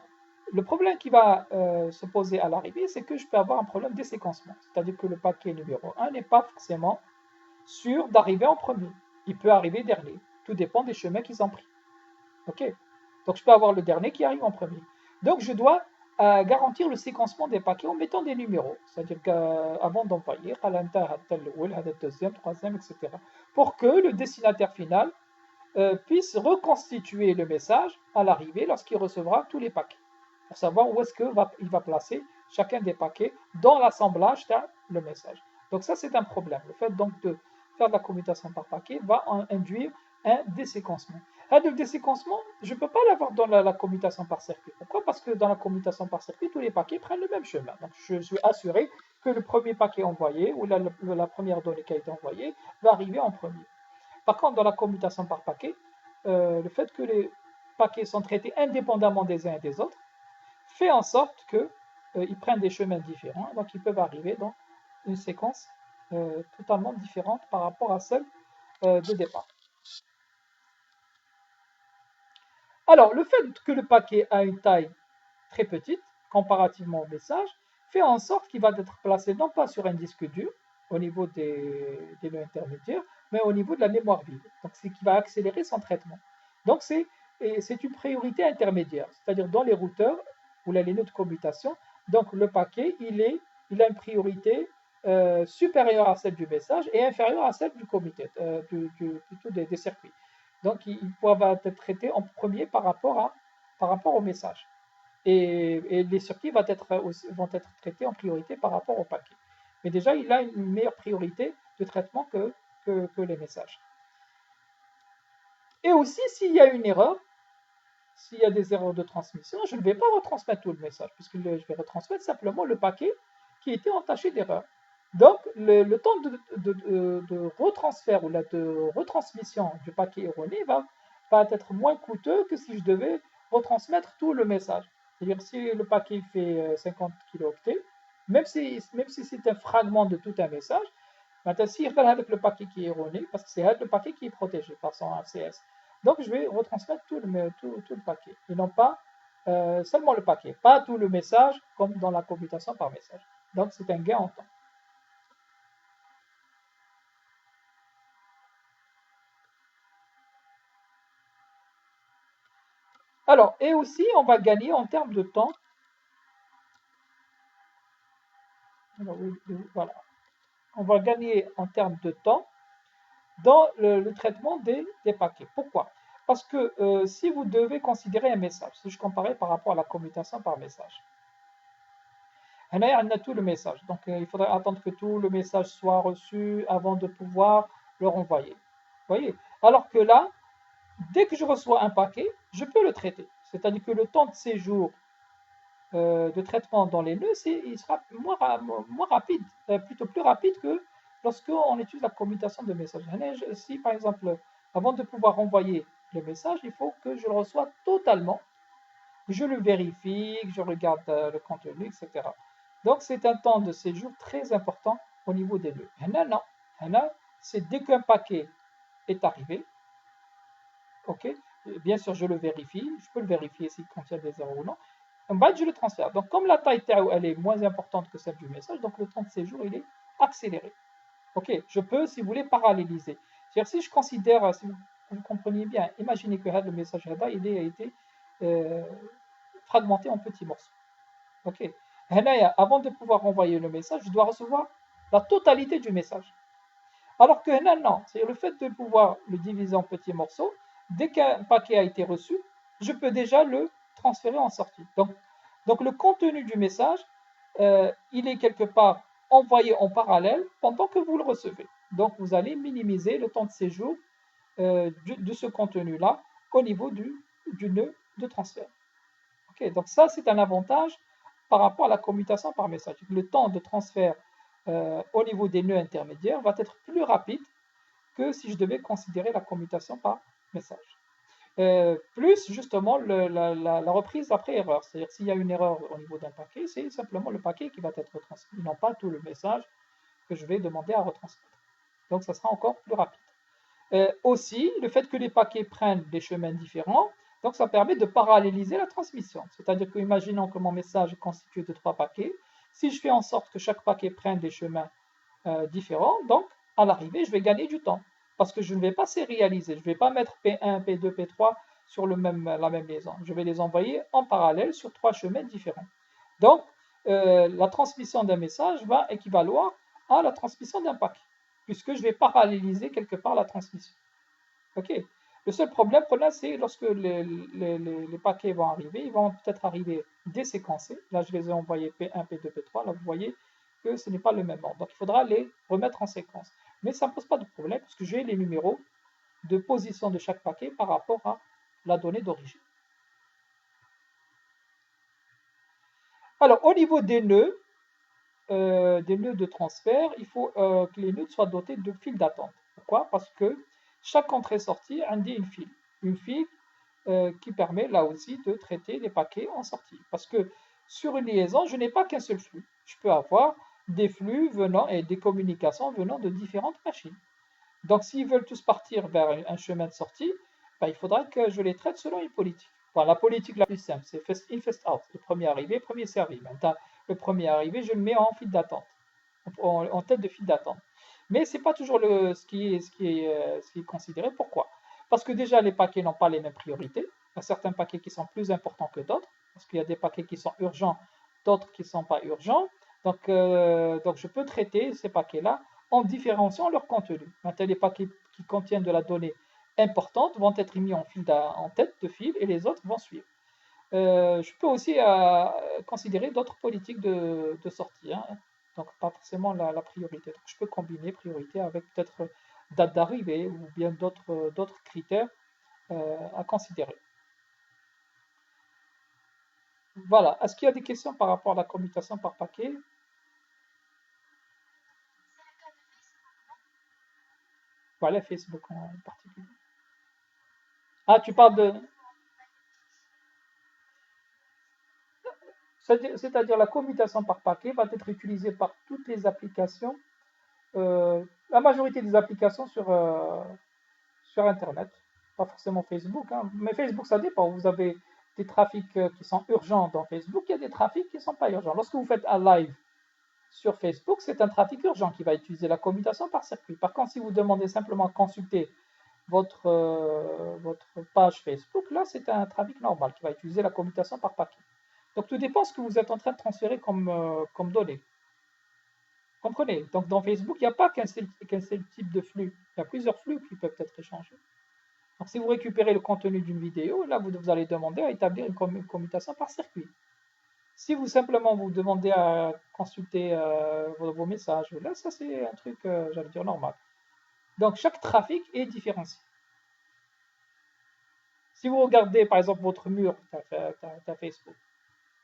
le problème qui va se poser à l'arrivée, c'est que je peux avoir un problème de séquencement. C'est-à-dire que le paquet numéro 1 n'est pas forcément sûr d'arriver en premier. Il peut arriver dernier. Tout dépend des chemins qu'ils ont pris. OK? Donc, je peux avoir le dernier qui arrive en premier. Donc, je dois garantir le séquencement des paquets en mettant des numéros. C'est-à-dire qu'avant d'envoyer, deuxième, troisième, etc. Pour que le destinataire final puisse reconstituer le message à l'arrivée lorsqu'il recevra tous les paquets. Pour savoir où est-ce qu'il va placer chacun des paquets dans l'assemblage de le message. Donc ça, c'est un problème. Le fait donc de faire de la commutation par paquet va induire un déséquencement. Le déséquencement, je ne peux pas l'avoir dans la commutation par circuit. Pourquoi? Parce que dans la commutation par circuit, tous les paquets prennent le même chemin. Donc je suis assuré que le premier paquet envoyé ou la première donnée qui a été envoyée va arriver en premier. Par contre, dans la commutation par paquet, le fait que les paquets sont traités indépendamment des uns et des autres fait en sorte qu'ils prennent des chemins différents, donc ils peuvent arriver dans une séquence totalement différente par rapport à celle de départ. Alors, le fait que le paquet a une taille très petite, comparativement au message, fait en sorte qu'il va être placé non pas sur un disque dur, au niveau des nœuds intermédiaires, mais au niveau de la mémoire vive. Donc, c'est qui va accélérer son traitement. Donc, c'est une priorité intermédiaire, c'est-à-dire dans les routeurs ou les nœuds de commutation. Donc, le paquet, il a une priorité supérieure à celle du message et inférieure à celle du comité, plutôt des circuits. Donc, il va être traité en premier par rapport au message. Et les circuits vont être traités en priorité par rapport au paquet. Mais déjà, il a une meilleure priorité de traitement que les messages. Et aussi, s'il y a une erreur, s'il y a des erreurs de transmission, je ne vais pas retransmettre tout le message, puisque je vais retransmettre simplement le paquet qui était entaché d'erreur. Donc, le temps de retransfert ou de retransmission du paquet erroné va être moins coûteux que si je devais retransmettre tout le message. C'est-à-dire si le paquet fait 50 kilooctets, même si c'est un fragment de tout un message, Maintenant, s'il y a avec le paquet qui est erroné, parce que c'est le paquet qui est protégé par son ACS, donc je vais retransmettre tout le paquet, et non pas seulement le paquet, pas tout le message comme dans la commutation par message. Donc c'est un gain en temps. Alors, et aussi, on va gagner en termes de temps. Alors, voilà. On va gagner en termes de temps dans le traitement des paquets. Pourquoi? Parce que si vous devez considérer un message, si je comparais par rapport à la commutation par message, on a tout le message. Donc, il faudrait attendre que tout le message soit reçu avant de pouvoir le renvoyer. Vous voyez? Alors que là, dès que je reçois un paquet, je peux le traiter. C'est-à-dire que le temps de séjour de traitement dans les nœuds, il sera moins rapide, plutôt plus rapide que lorsqu'on utilise la commutation de messages. Si par exemple, avant de pouvoir envoyer le message, il faut que je le reçoive totalement, je le vérifie, que je regarde le contenu, etc. Donc c'est un temps de séjour très important au niveau des nœuds. Non, c'est dès qu'un paquet est arrivé, ok, bien sûr je le vérifie, je peux le vérifier s'il contient des erreurs ou non, je le transfère. Donc, comme la taille TAO, elle est moins importante que celle du message, donc le temps de séjour, il est accéléré. Ok, je peux, si vous voulez, paralléliser. C'est-à-dire, si je considère, si vous compreniez bien, imaginez que le message HEDA, il a été euh, fragmenté en petits morceaux. Ok, avant de pouvoir envoyer le message, je dois recevoir la totalité du message. Alors que non, c'est le fait de pouvoir le diviser en petits morceaux, dès qu'un paquet a été reçu, je peux déjà le transférer en sortie. Donc le contenu du message, il est quelque part envoyé en parallèle pendant que vous le recevez. Donc vous allez minimiser le temps de séjour de ce contenu-là au niveau du nœud de transfert. Okay, donc ça, c'est un avantage par rapport à la commutation par message. Le temps de transfert au niveau des nœuds intermédiaires va être plus rapide que si je devais considérer la commutation par message. Plus justement la reprise après erreur. C'est-à-dire s'il y a une erreur au niveau d'un paquet, c'est simplement le paquet qui va être retransmis, non pas tout le message que je vais demander à retransmettre. Donc ça sera encore plus rapide. Aussi, le fait que les paquets prennent des chemins différents, donc ça permet de paralléliser la transmission. C'est-à-dire que, imaginons que mon message est constitué de 3 paquets. Si je fais en sorte que chaque paquet prenne des chemins différents, donc à l'arrivée, je vais gagner du temps. Parce que je ne vais pas sérialiser, je ne vais pas mettre P1, P2, P3 sur la même liaison. Je vais les envoyer en parallèle sur 3 chemins différents. Donc, la transmission d'un message va équivaloir à la transmission d'un paquet, puisque je vais paralléliser quelque part la transmission. Ok. Le seul problème, c'est lorsque les paquets vont arriver, ils vont peut-être arriver déséquencés. Là, je les ai envoyés P1, P2, P3. Là, vous voyez que ce n'est pas le même ordre. Donc, il faudra les remettre en séquence. Mais ça ne pose pas de problème, parce que j'ai les numéros de position de chaque paquet par rapport à la donnée d'origine. Alors, au niveau des nœuds de transfert, il faut que les nœuds soient dotés de files d'attente. Pourquoi? Parce que chaque entrée-sortie indique une file qui permet là aussi de traiter les paquets en sortie. Parce que sur une liaison, je n'ai pas qu'un seul flux. Je peux avoir des flux venant et des communications venant de différentes machines. Donc s'ils veulent tous partir vers un chemin de sortie, il faudra que je les traite selon une politique. Enfin, la politique la plus simple, c'est first in, first out. Le premier arrivé, premier servi. Maintenant, le premier arrivé, je le mets en file d'attente, en tête de file d'attente. Mais ce n'est pas toujours ce qui est considéré. Pourquoi? Parce que déjà, les paquets n'ont pas les mêmes priorités. Il y a certains paquets qui sont plus importants que d'autres, parce qu'il y a des paquets qui sont urgents, d'autres qui ne sont pas urgents. Donc je peux traiter ces paquets-là en différenciant leur contenu. Maintenant, les paquets qui contiennent de la donnée importante vont être mis en tête de file et les autres vont suivre. Je peux aussi considérer d'autres politiques de sortie, hein. Donc pas forcément la priorité. Donc, je peux combiner priorité avec peut-être date d'arrivée ou bien d'autres critères à considérer. Voilà. Est-ce qu'il y a des questions par rapport à la commutation par paquet? Voilà, Facebook en particulier. Ah, tu parles de... C'est-à-dire la commutation par paquet va être utilisée par toutes les applications la majorité des applications sur Internet, pas forcément Facebook, hein. Mais Facebook, ça dépend. Vous avez des trafics qui sont urgents dans Facebook, il y a des trafics qui ne sont pas urgents. Lorsque vous faites un live sur Facebook, c'est un trafic urgent qui va utiliser la commutation par circuit. Par contre, si vous demandez simplement à consulter votre page Facebook, là, c'est un trafic normal qui va utiliser la commutation par paquet. Donc, tout dépend de ce que vous êtes en train de transférer comme données. Comprenez? Donc, dans Facebook, il n'y a pas qu'un seul type de flux. Il y a plusieurs flux qui peuvent être échangés. Donc, si vous récupérez le contenu d'une vidéo, là, vous allez demander à établir une commutation par circuit. Si vous simplement vous demandez à consulter vos messages, là, ça c'est un truc, j'allais dire, normal. Donc, chaque trafic est différencié. Si vous regardez, par exemple, votre mur, ta Facebook,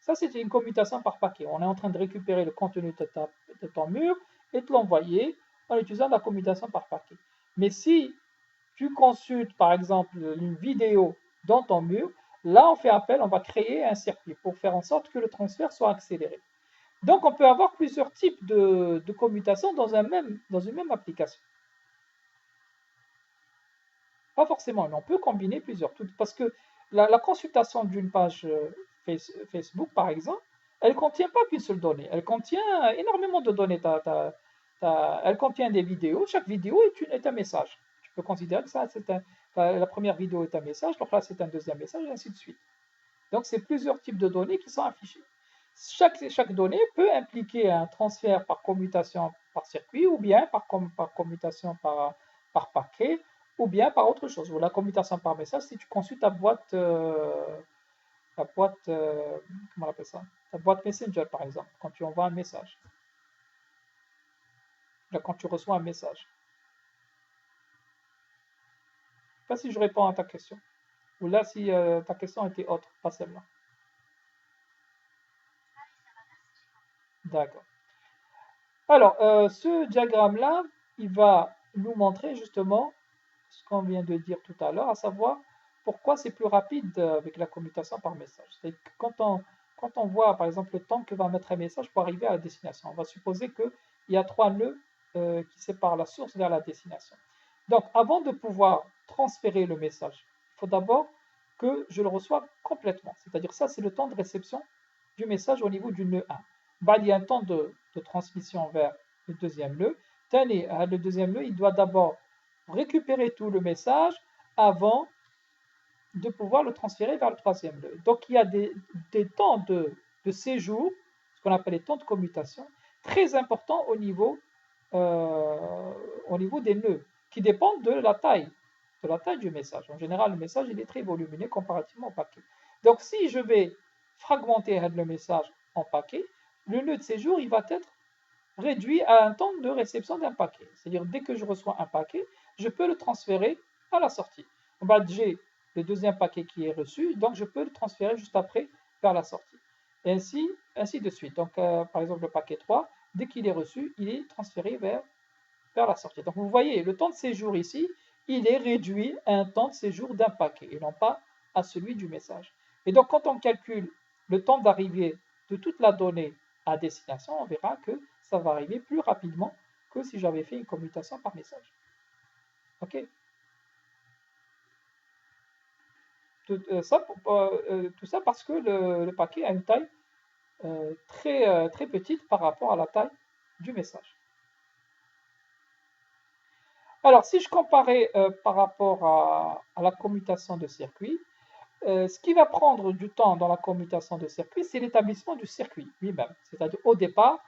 ça c'est une commutation par paquet. On est en train de récupérer le contenu de ton mur et de l'envoyer en utilisant la commutation par paquet. Mais si tu consultes, par exemple, une vidéo dans ton mur, là, on fait appel, on va créer un circuit pour faire en sorte que le transfert soit accéléré. Donc, on peut avoir plusieurs types de commutations dans une même application. Pas forcément, mais on peut combiner plusieurs. Parce que la consultation d'une page Facebook, par exemple, elle ne contient pas qu'une seule donnée. Elle contient énormément de données. Elle contient des vidéos. Chaque vidéo est un message. Tu peux considérer que ça, la première vidéo est un message, donc là, c'est un deuxième message, et ainsi de suite. Donc, c'est plusieurs types de données qui sont affichées. Chaque donnée peut impliquer un transfert par commutation par circuit ou bien par commutation par paquet ou bien par autre chose. Ou la commutation par message, si tu consultes comment on appelle ça? Ta boîte Messenger, par exemple, quand tu envoies un message. Là, quand tu reçois un message. Je ne sais pas si je réponds à ta question. Ou là, si ta question était autre, pas celle-là. D'accord. Alors, ce diagramme-là, il va nous montrer justement ce qu'on vient de dire tout à l'heure, à savoir pourquoi c'est plus rapide avec la commutation par message. C'est que quand on voit, par exemple, le temps que va mettre un message pour arriver à la destination, on va supposer qu'il y a 3 nœuds qui séparent la source vers la destination. Donc, avant de pouvoir transférer le message, il faut d'abord que je le reçoive complètement. C'est-à-dire ça, c'est le temps de réception du message au niveau du nœud 1. Bah, il y a un temps de transmission vers le deuxième nœud. Le deuxième nœud, il doit d'abord récupérer tout le message avant de pouvoir le transférer vers le troisième nœud. Donc, il y a des temps de séjour, ce qu'on appelle les temps de commutation, très importants au niveau des nœuds, qui dépendent de la taille du message. En général, le message, il est très volumineux comparativement au paquet. Donc, si je vais fragmenter le message en paquet, le nœud de séjour, il va être réduit à un temps de réception d'un paquet. C'est-à-dire, dès que je reçois un paquet, je peux le transférer à la sortie. J'ai le deuxième paquet qui est reçu, donc je peux le transférer juste après vers la sortie. Et ainsi de suite. Donc, par exemple, le paquet 3, dès qu'il est reçu, il est transféré vers la sortie. Donc, vous voyez, le temps de séjour ici, il est réduit à un temps de séjour d'un paquet et non pas à celui du message. Et donc, quand on calcule le temps d'arrivée de toute la donnée à destination, on verra que ça va arriver plus rapidement que si j'avais fait une commutation par message. OK? Tout ça parce que le paquet a une taille très petite par rapport à la taille du message. Alors, si je comparais par rapport à la commutation de circuit, ce qui va prendre du temps dans la commutation de circuit, c'est l'établissement du circuit lui-même. C'est-à-dire, au départ,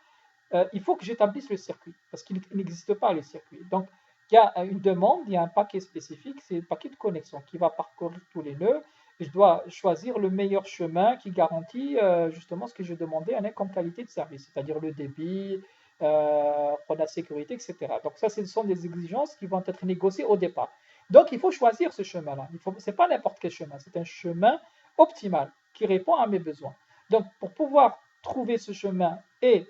il faut que j'établisse le circuit, parce qu'il n'existe pas le circuit. Donc, il y a une demande, il y a un paquet spécifique, c'est le paquet de connexion qui va parcourir tous les nœuds, et je dois choisir le meilleur chemin qui garantit justement ce que je demandais à comme qualité de service, c'est-à-dire le débit, la sécurité, etc. Donc ça, ce sont des exigences qui vont être négociées au départ. Donc il faut choisir ce chemin-là. Ce n'est pas n'importe quel chemin, c'est un chemin optimal qui répond à mes besoins. Donc pour pouvoir trouver ce chemin et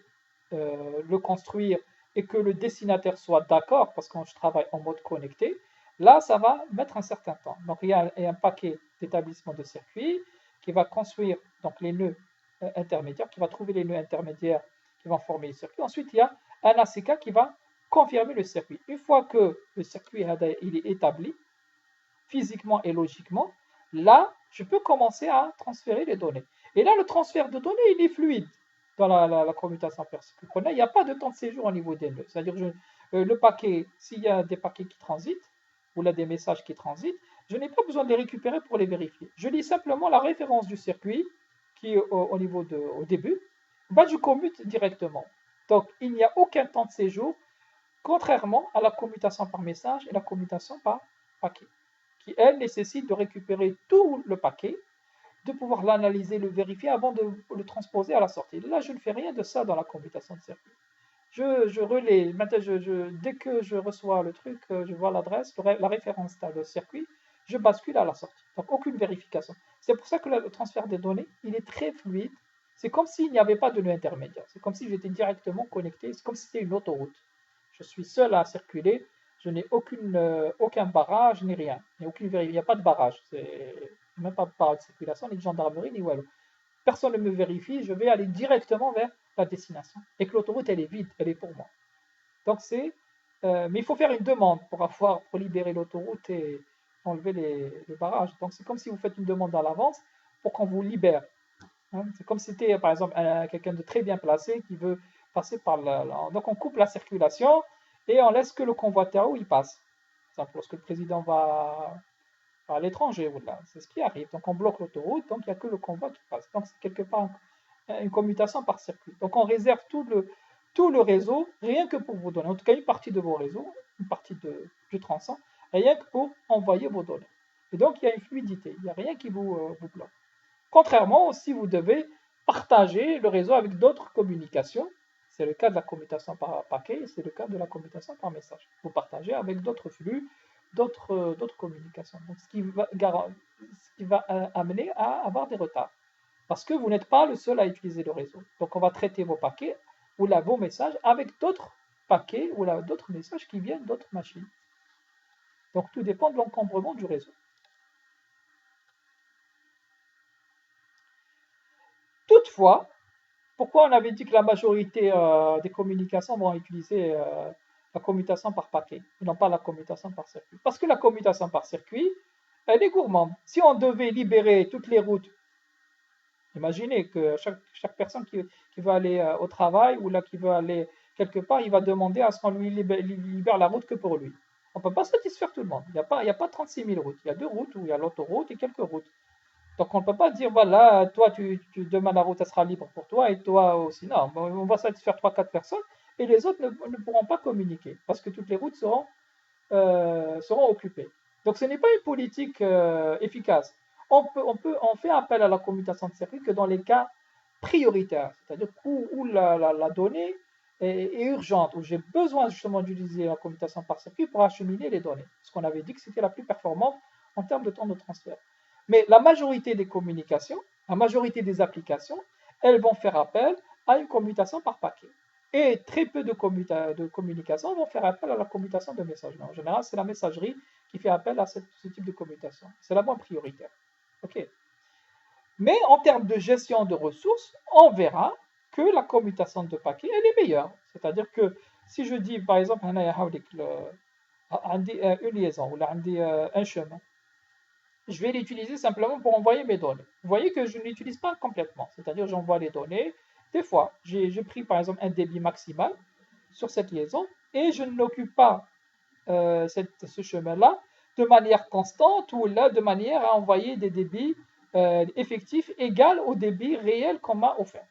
le construire et que le destinataire soit d'accord, parce que quand je travaille en mode connecté, là, ça va mettre un certain temps. Donc, il y a un paquet d'établissement de circuits qui va construire donc, les nœuds intermédiaires, qui va trouver les nœuds intermédiaires qui vont former les circuits. Ensuite, il y a un ACK qui va confirmer le circuit. Une fois que le circuit il est établi, physiquement et logiquement, là, je peux commencer à transférer les données. Et là, le transfert de données, il est fluide dans la commutation per circuit. Il n'y a pas de temps de séjour au niveau des nœuds. C'est-à-dire que le paquet, s'il y a des paquets qui transitent, ou là des messages qui transitent, je n'ai pas besoin de les récupérer pour les vérifier. Je lis simplement la référence du circuit qui est au niveau au début, bah, je commute directement. Donc, il n'y a aucun temps de séjour, contrairement à la commutation par message et la commutation par paquet, qui, elle, nécessite de récupérer tout le paquet, de pouvoir l'analyser, le vérifier avant de le transposer à la sortie. Là, je ne fais rien de ça dans la commutation de circuit. Je relais, maintenant, dès que je reçois le truc, je vois l'adresse, la référence de circuit, je bascule à la sortie. Donc, aucune vérification. C'est pour ça que le transfert des données, il est très fluide. C'est comme s'il n'y avait pas de nœud intermédiaire. C'est comme si j'étais directement connecté. C'est comme si c'était une autoroute. Je suis seul à circuler. Je n'ai aucun barrage, ni rien. Il n'y a pas de barrage. C'est même pas de barrage de circulation, ni de gendarmerie, ni Wallo. Personne ne me vérifie. Je vais aller directement vers la destination. Et que l'autoroute, elle est vide. Elle est pour moi. Donc, mais il faut faire une demande pour libérer l'autoroute et enlever les barrages. Donc, c'est comme si vous faites une demande à l'avance pour qu'on vous libère. Hein. C'est comme si c'était, par exemple, quelqu'un de très bien placé qui veut passer par donc, on coupe la circulation et on laisse que le convoitard il passe. Par exemple, lorsque le président va à l'étranger, c'est ce qui arrive. Donc, on bloque l'autoroute, donc il n'y a que le convoi qui passe. Donc, c'est quelque part une commutation par circuit. Donc, on réserve tout le réseau, rien que pour vos données. En tout cas, une partie de vos réseaux, une partie du tronçon, rien que pour envoyer vos données. Et donc, il y a une fluidité. Il n'y a rien qui vous bloque. Contrairement, si vous devez partager le réseau avec d'autres communications, c'est le cas de la commutation par paquet, c'est le cas de la commutation par message. Vous partagez avec d'autres flux, d'autres communications. Donc, ce qui va amener à avoir des retards. Parce que vous n'êtes pas le seul à utiliser le réseau. Donc, on va traiter vos paquets ou là, vos messages avec d'autres paquets ou là, d'autres messages qui viennent d'autres machines. Donc, tout dépend de l'encombrement du réseau. Toutefois, pourquoi on avait dit que la majorité des communications vont utiliser la commutation par paquet et non pas la commutation par circuit? Parce que la commutation par circuit, elle est gourmande. Si on devait libérer toutes les routes, imaginez que chaque personne qui va aller au travail ou là qui veut aller quelque part, il va demander à ce qu'on lui libère la route que pour lui. On ne peut pas satisfaire tout le monde. Il n'y a pas 36 000 routes. Il y a 2 routes où il y a l'autoroute et quelques routes. Donc on ne peut pas dire, voilà, toi, demain la route, elle sera libre pour toi et toi aussi. Non, on va satisfaire 3-4 personnes et les autres ne pourront pas communiquer parce que toutes les routes seront occupées. Donc ce n'est pas une politique efficace. On fait appel à la commutation de circuit que dans les cas prioritaires, c'est-à-dire où la donnée est urgente, où j'ai besoin justement d'utiliser la commutation par circuit pour acheminer les données. Parce qu'on avait dit que c'était la plus performante en termes de temps de transfert. Mais la majorité des communications, la majorité des applications, elles vont faire appel à une commutation par paquet. Et très peu de communications vont faire appel à la commutation de messages. En général, c'est la messagerie qui fait appel à ce type de commutation. C'est la moins prioritaire. OK. Mais en termes de gestion de ressources, on verra que la commutation de paquets, elle est meilleure. C'est-à-dire que si je dis, par exemple, une liaison ou un chemin, je vais l'utiliser simplement pour envoyer mes données. Vous voyez que je ne l'utilise pas complètement, c'est-à-dire j'envoie les données. Des fois, j'ai pris par exemple un débit maximal sur cette liaison et je n'occupe pas ce chemin-là de manière constante ou là de manière à envoyer des débits effectifs égaux au débit réel qu'on m'a offert.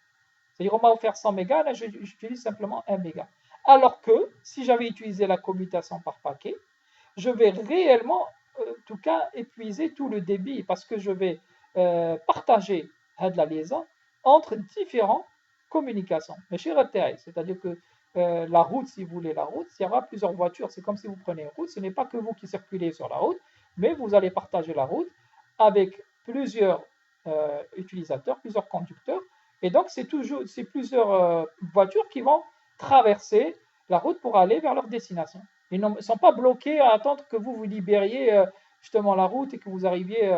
C'est-à-dire on m'a offert 100 mégas, là j'utilise simplement 1 méga. Alors que si j'avais utilisé la commutation par paquet, je vais réellement, en tout cas, épuiser tout le débit parce que je vais partager de la liaison entre différentes communications. Mais chez Reterre, c'est-à-dire que la route, si vous voulez la route, il y aura plusieurs voitures. C'est comme si vous prenez une route, ce n'est pas que vous qui circulez sur la route, mais vous allez partager la route avec plusieurs utilisateurs, plusieurs conducteurs. Et donc, c'est plusieurs voitures qui vont traverser la route pour aller vers leur destination. Ils ne sont pas bloqués à attendre que vous libériez justement la route et que vous arriviez.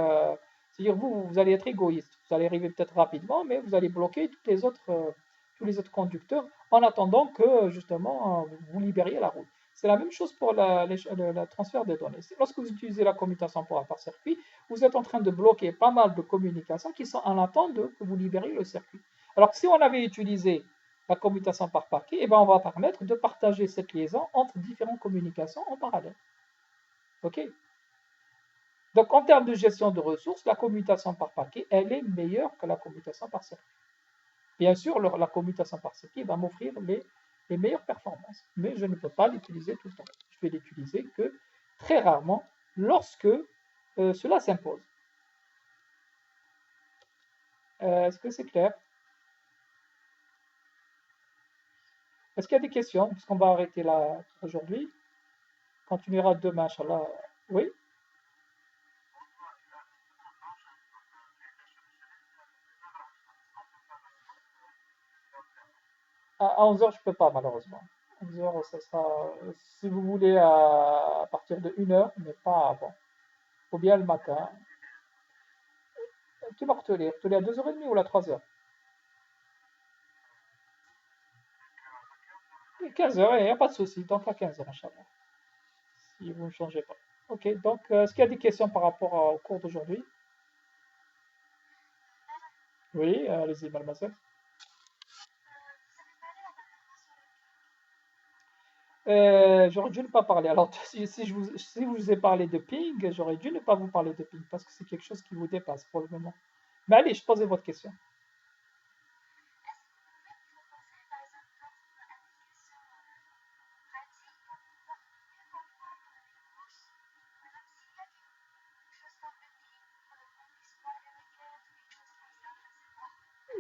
C'est-à-dire, vous allez être égoïste. Vous allez arriver peut-être rapidement, mais vous allez bloquer tous les autres conducteurs en attendant que justement vous libériez la route. C'est la même chose pour le transfert des données. Lorsque vous utilisez la commutation par circuit, vous êtes en train de bloquer pas mal de communications qui sont en attente de que vous libériez le circuit. Alors que si on avait utilisé la commutation par paquet, eh ben on va permettre de partager cette liaison entre différentes communications en parallèle. OK? Donc en termes de gestion de ressources, la commutation par paquet, elle est meilleure que la commutation par circuit. Bien sûr, la commutation par circuit va m'offrir les meilleures performances, mais je ne peux pas l'utiliser tout le temps. Je vais l'utiliser que très rarement lorsque cela s'impose. Est-ce que c'est clair? Est-ce qu'il y a des questions? Parce qu'on va arrêter là aujourd'hui. On continuera demain, Inch'Allah. Oui? À 11 h, je ne peux pas, malheureusement. 11 h, ça sera, si vous voulez, à partir de 1 h, mais pas avant. Ou bien le matin. Tu vas reteler à 2 h 30 ou à 3 h? 15 h, il n'y a pas de souci. Donc à 15 h, Inch'Allah. Si vous ne changez pas. Ok, donc est-ce qu'il y a des questions par rapport au cours d'aujourd'hui? Oui, allez-y, mademoiselle. J'aurais dû ne pas parler. Alors, si je vous ai parlé de ping, j'aurais dû ne pas vous parler de ping parce que c'est quelque chose qui vous dépasse pour le moment. Mais allez, je posais votre question.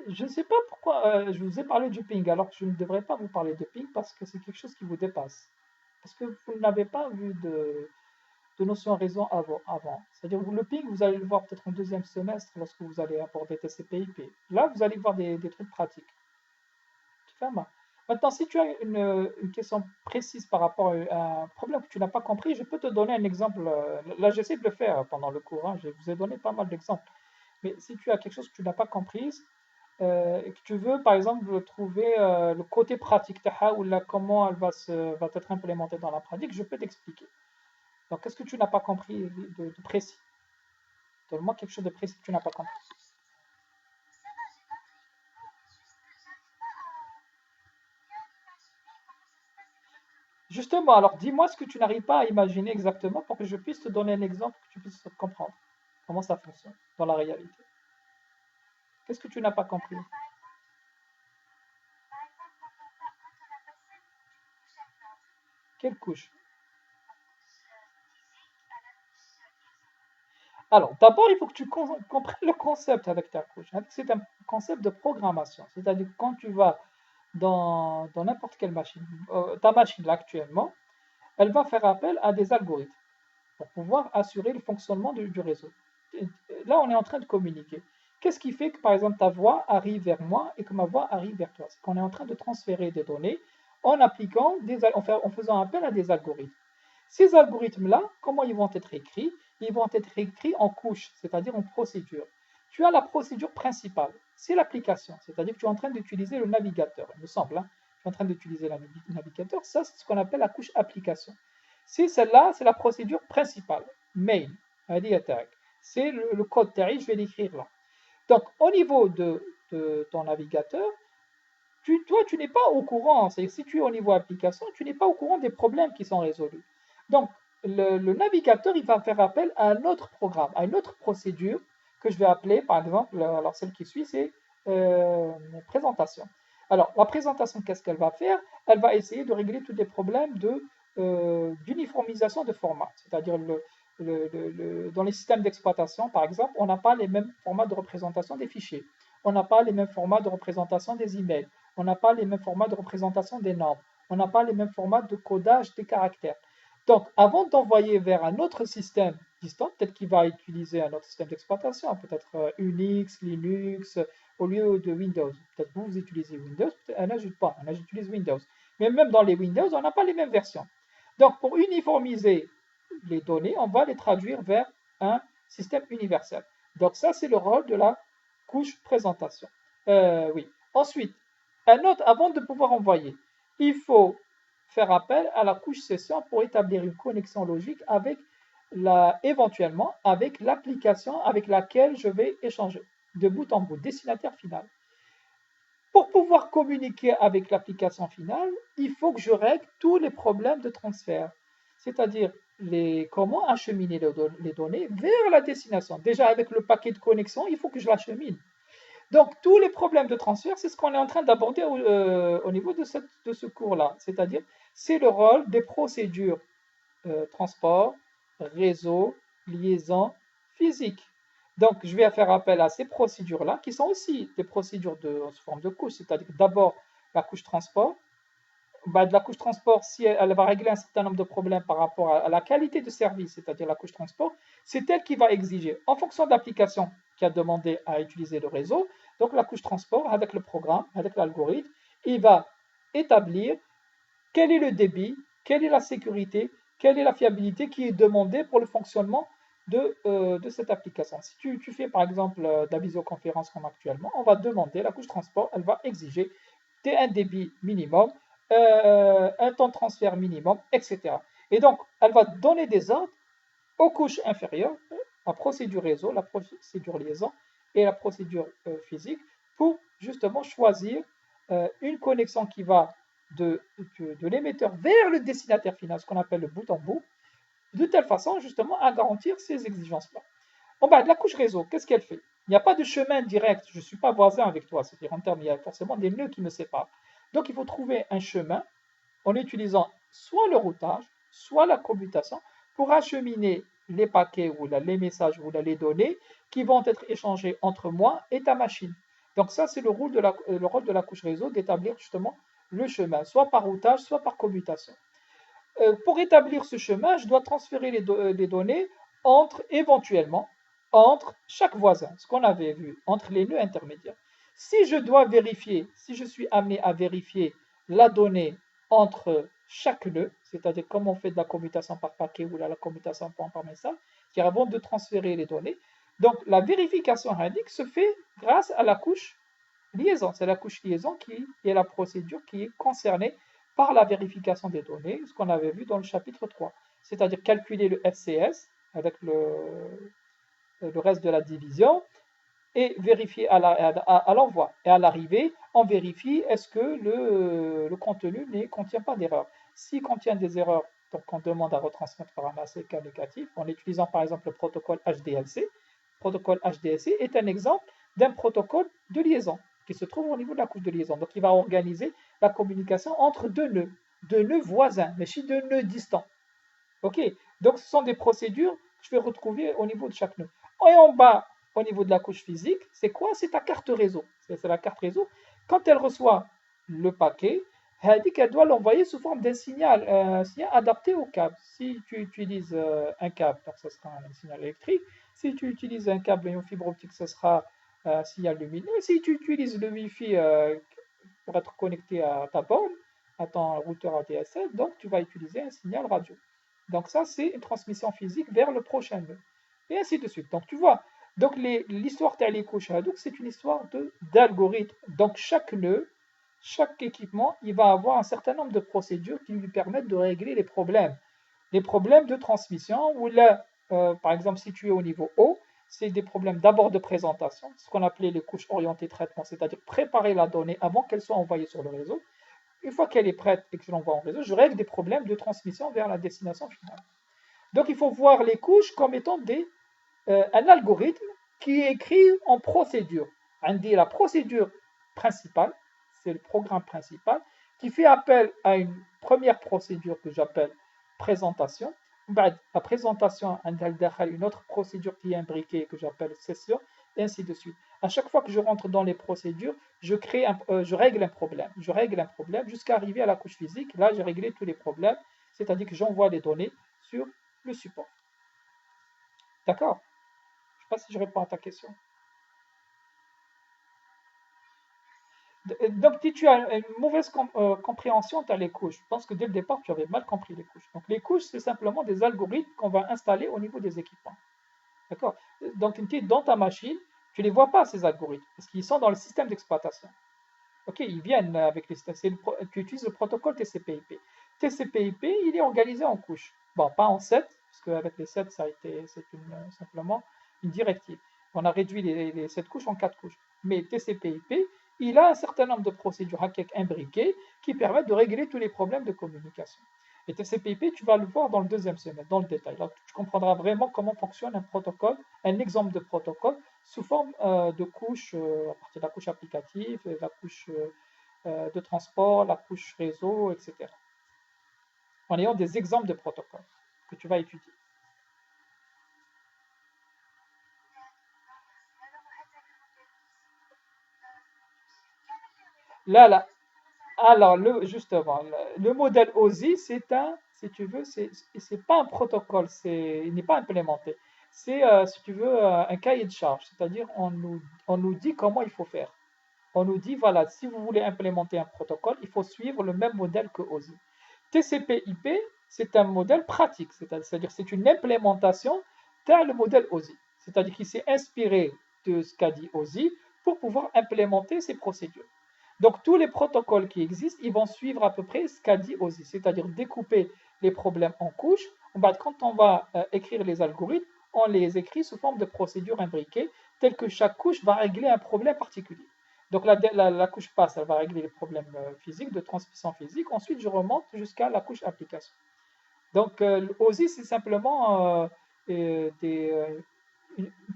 Je ne sais pas pourquoi je vous ai parlé du ping alors que je ne devrais pas vous parler de ping parce que c'est quelque chose qui vous dépasse. Parce que vous n'avez pas vu de notion raison avant. C'est-à-dire le ping, vous allez le voir peut-être en deuxième semestre lorsque vous allez aborder TCP/IP. Là, vous allez voir des trucs pratiques. Tu fais mal. Maintenant, si tu as une question précise par rapport à un problème que tu n'as pas compris, je peux te donner un exemple. Là, j'essaie de le faire pendant le cours, hein. Je vous ai donné pas mal d'exemples. Mais si tu as quelque chose que tu n'as pas compris et que tu veux, par exemple, trouver le côté pratique, ou là, comment elle va être implémentée dans la pratique, je peux t'expliquer. Donc, qu'est-ce que tu n'as pas compris de précis? Donne-moi quelque chose de précis que tu n'as pas compris. Justement, alors dis-moi ce que tu n'arrives pas à imaginer exactement pour que je puisse te donner un exemple que tu puisses comprendre comment ça fonctionne dans la réalité. Qu'est-ce que tu n'as pas compris? Quelle couche? Alors, d'abord, il faut que tu comprennes le concept avec ta couche, hein. C'est un concept de programmation. C'est-à-dire que quand tu vas dans n'importe quelle machine, ta machine là actuellement, elle va faire appel à des algorithmes pour pouvoir assurer le fonctionnement du réseau. Là, on est en train de communiquer. Qu'est-ce qui fait que, par exemple, ta voix arrive vers moi et que ma voix arrive vers toi? C'est qu'on est en train de transférer des données en appliquant, en faisant appel à des algorithmes. Ces algorithmes-là, comment ils vont être écrits? Ils vont être écrits en couches, c'est-à-dire en procédure. Tu as la procédure principale, c'est l'application, c'est-à-dire que tu es en train d'utiliser le navigateur, il me semble, hein. Tu es en train d'utiliser le navigateur, ça c'est ce qu'on appelle la couche application. Si celle-là, c'est la procédure principale, main, attack. C'est le code TARI, je vais l'écrire là. Donc, au niveau de ton navigateur, toi, tu n'es pas au courant. Si tu es au niveau application, tu n'es pas au courant des problèmes qui sont résolus. Donc, le navigateur, il va faire appel à un autre programme, à une autre procédure que je vais appeler, par exemple, alors celle qui suit, c'est présentation. Alors, la présentation, qu'est-ce qu'elle va faire? Elle va essayer de régler tous les problèmes d'uniformisation de format. C'est-à-dire, dans les systèmes d'exploitation, par exemple, on n'a pas les mêmes formats de représentation des fichiers. On n'a pas les mêmes formats de représentation des emails. On n'a pas les mêmes formats de représentation des normes. On n'a pas les mêmes formats de codage des caractères. Donc, avant d'envoyer vers un autre système distant, peut-être qu'il va utiliser un autre système d'exploitation, peut-être Unix, Linux, au lieu de Windows. Peut-être vous utilisez Windows, peut-être n'ajoute pas, j'utilise Windows. Mais même dans les Windows, on n'a pas les mêmes versions. Donc, pour uniformiser les données, on va les traduire vers un système universel. Donc, ça, c'est le rôle de la couche présentation. Oui. Ensuite, Un autre, avant de pouvoir envoyer, il faut faire appel à la couche session pour établir une connexion logique avec éventuellement avec l'application avec laquelle je vais échanger de bout en bout, destinataire final. Pour pouvoir communiquer avec l'application finale, il faut que je règle tous les problèmes de transfert, c'est-à-dire comment acheminer les données vers la destination. Déjà, avec le paquet de connexion, il faut que je l'achemine. Donc, tous les problèmes de transfert, c'est ce qu'on est en train d'aborder au niveau de ce cours-là. C'est-à-dire, c'est le rôle des procédures transport, réseau, liaison, physique. Donc, je vais faire appel à ces procédures-là, qui sont aussi des procédures sous forme de couche. C'est-à-dire d'abord la couche transport. De la couche transport, si elle va régler un certain nombre de problèmes par rapport à la qualité de service, c'est-à-dire la couche transport, c'est elle qui va exiger, en fonction de l'application qui a demandé à utiliser le réseau, donc la couche transport, avec le programme, avec l'algorithme, il va établir quel est le débit, quelle est la sécurité, quelle est la fiabilité qui est demandée pour le fonctionnement de cette application. Si tu fais par exemple de la visioconférence comme actuellement, on va demander, la couche transport, elle va exiger un débit minimum, un temps de transfert minimum, etc. Et donc, elle va donner des ordres aux couches inférieures, la procédure réseau, la procédure liaison et la procédure physique, pour justement choisir une connexion qui va de l'émetteur vers le destinataire final, ce qu'on appelle le bout en bout, de telle façon justement à garantir ces exigences-là. En bas de la couche réseau, qu'est-ce qu'elle fait? Il n'y a pas de chemin direct, je ne suis pas voisin avec toi, c'est-à-dire en termes, il y a forcément des nœuds qui me séparent. Donc il faut trouver un chemin en utilisant soit le routage, soit la commutation pour acheminer les paquets ou les messages ou les données qui vont être échangés entre moi et ta machine. Donc ça, c'est le rôle de la couche réseau d'établir justement le chemin, soit par routage, soit par commutation. Pour établir ce chemin, je dois transférer les données éventuellement entre chaque voisin, ce qu'on avait vu, entre les nœuds intermédiaires. Si je dois vérifier, si je suis amené à vérifier la donnée entre chaque nœud, c'est-à-dire comme on fait de la commutation par paquet ou la commutation point par message, qui avant de transférer les données. Donc la vérification indique se fait grâce à la couche liaison. C'est la couche liaison qui est la procédure qui est concernée par la vérification des données, ce qu'on avait vu dans le chapitre 3. C'est-à-dire calculer le FCS avec le reste de la division et vérifier à l'envoi. Et à l'arrivée, on vérifie est-ce que le contenu ne contient pas d'erreurs. S'il contient des erreurs, donc on demande à retransmettre par un ACK négatif en utilisant par exemple le protocole HDLC. Le protocole HDLC est un exemple d'un protocole de liaison qui se trouve au niveau de la couche de liaison. Donc il va organiser la communication entre deux nœuds voisins, mais chez deux nœuds distants. Ok, donc ce sont des procédures que je vais retrouver au niveau de chaque nœud. Et en bas, au niveau de la couche physique, c'est quoi? C'est ta carte réseau. C'est la carte réseau. Quand elle reçoit le paquet, elle dit qu'elle doit l'envoyer sous forme d'un signal, adapté au câble. Si tu utilises un câble, donc ce sera un signal électrique. Si tu utilises un câble et une fibre optique, ce sera un signal lumineux. Si tu utilises le Wi-Fi pour être connecté à ta borne, à ton routeur ADSL, donc tu vas utiliser un signal radio. Donc ça, c'est une transmission physique vers le prochain nœud. Et ainsi de suite. Donc tu vois, donc l'histoire Taliko Hadouk, c'est une histoire d'algorithme. Donc chaque nœud, chaque équipement, il va avoir un certain nombre de procédures qui lui permettent de régler les problèmes. Les problèmes de transmission, où là, par exemple, si tu es au niveau haut, c'est des problèmes d'abord de présentation, ce qu'on appelait les couches orientées traitement, c'est-à-dire préparer la donnée avant qu'elle soit envoyée sur le réseau. Une fois qu'elle est prête et que je l'envoie en réseau, je règle des problèmes de transmission vers la destination finale. Donc il faut voir les couches comme étant un algorithme qui est écrit en procédure. On dit la procédure principale, c'est le programme principal, qui fait appel à une première procédure que j'appelle présentation. La présentation, une autre procédure qui est imbriquée que j'appelle session, et ainsi de suite. À chaque fois que je rentre dans les procédures, je règle un problème. Je règle un problème jusqu'à arriver à la couche physique. Là, j'ai réglé tous les problèmes, c'est-à-dire que j'envoie les données sur le support. D'accord? Je ne sais pas si je réponds à ta question. Donc, si tu as une mauvaise compréhension, tu as les couches. Je pense que dès le départ, tu avais mal compris les couches. Donc, les couches, c'est simplement des algorithmes qu'on va installer au niveau des équipements. D'accord? Donc, dans ta machine, tu ne les vois pas, ces algorithmes, parce qu'ils sont dans le système d'exploitation. Ok, ils viennent avec les tu utilises le protocole TCP/IP. TCP/IP, il est organisé en couches. Bon, pas en 7, parce qu'avec les 7, c'est simplement une directive. On a réduit les 7 couches en 4 couches. Mais TCP/IP, il a un certain nombre de procédures imbriquées qui permettent de régler tous les problèmes de communication. Et TCP/IP, tu vas le voir dans le deuxième semestre, dans le détail. Là, tu comprendras vraiment comment fonctionne un protocole, un exemple de protocole sous forme de couches, à partir de la couche applicative, la couche de transport, la couche réseau, etc. En ayant des exemples de protocoles que tu vas étudier. Là, alors, justement, le modèle OSI, si tu veux, c'est pas un protocole, il n'est pas implémenté. C'est, si tu veux, un cahier de charge, c'est-à-dire on nous dit comment il faut faire. On nous dit, voilà, si vous voulez implémenter un protocole, il faut suivre le même modèle que OSI. TCP/IP, c'est un modèle pratique, c'est-à-dire c'est une implémentation dans le modèle OSI. C'est-à-dire qu'il s'est inspiré de ce qu'a dit OSI pour pouvoir implémenter ces procédures. Donc tous les protocoles qui existent, ils vont suivre à peu près ce qu'a dit OSI, c'est-à-dire découper les problèmes en couches. Quand on va écrire les algorithmes, on les écrit sous forme de procédures imbriquées, telles que chaque couche va régler un problème particulier. Donc la couche passe, elle va régler les problèmes physiques, de transmission physique. Ensuite, je remonte jusqu'à la couche application. Donc OSI, c'est simplement une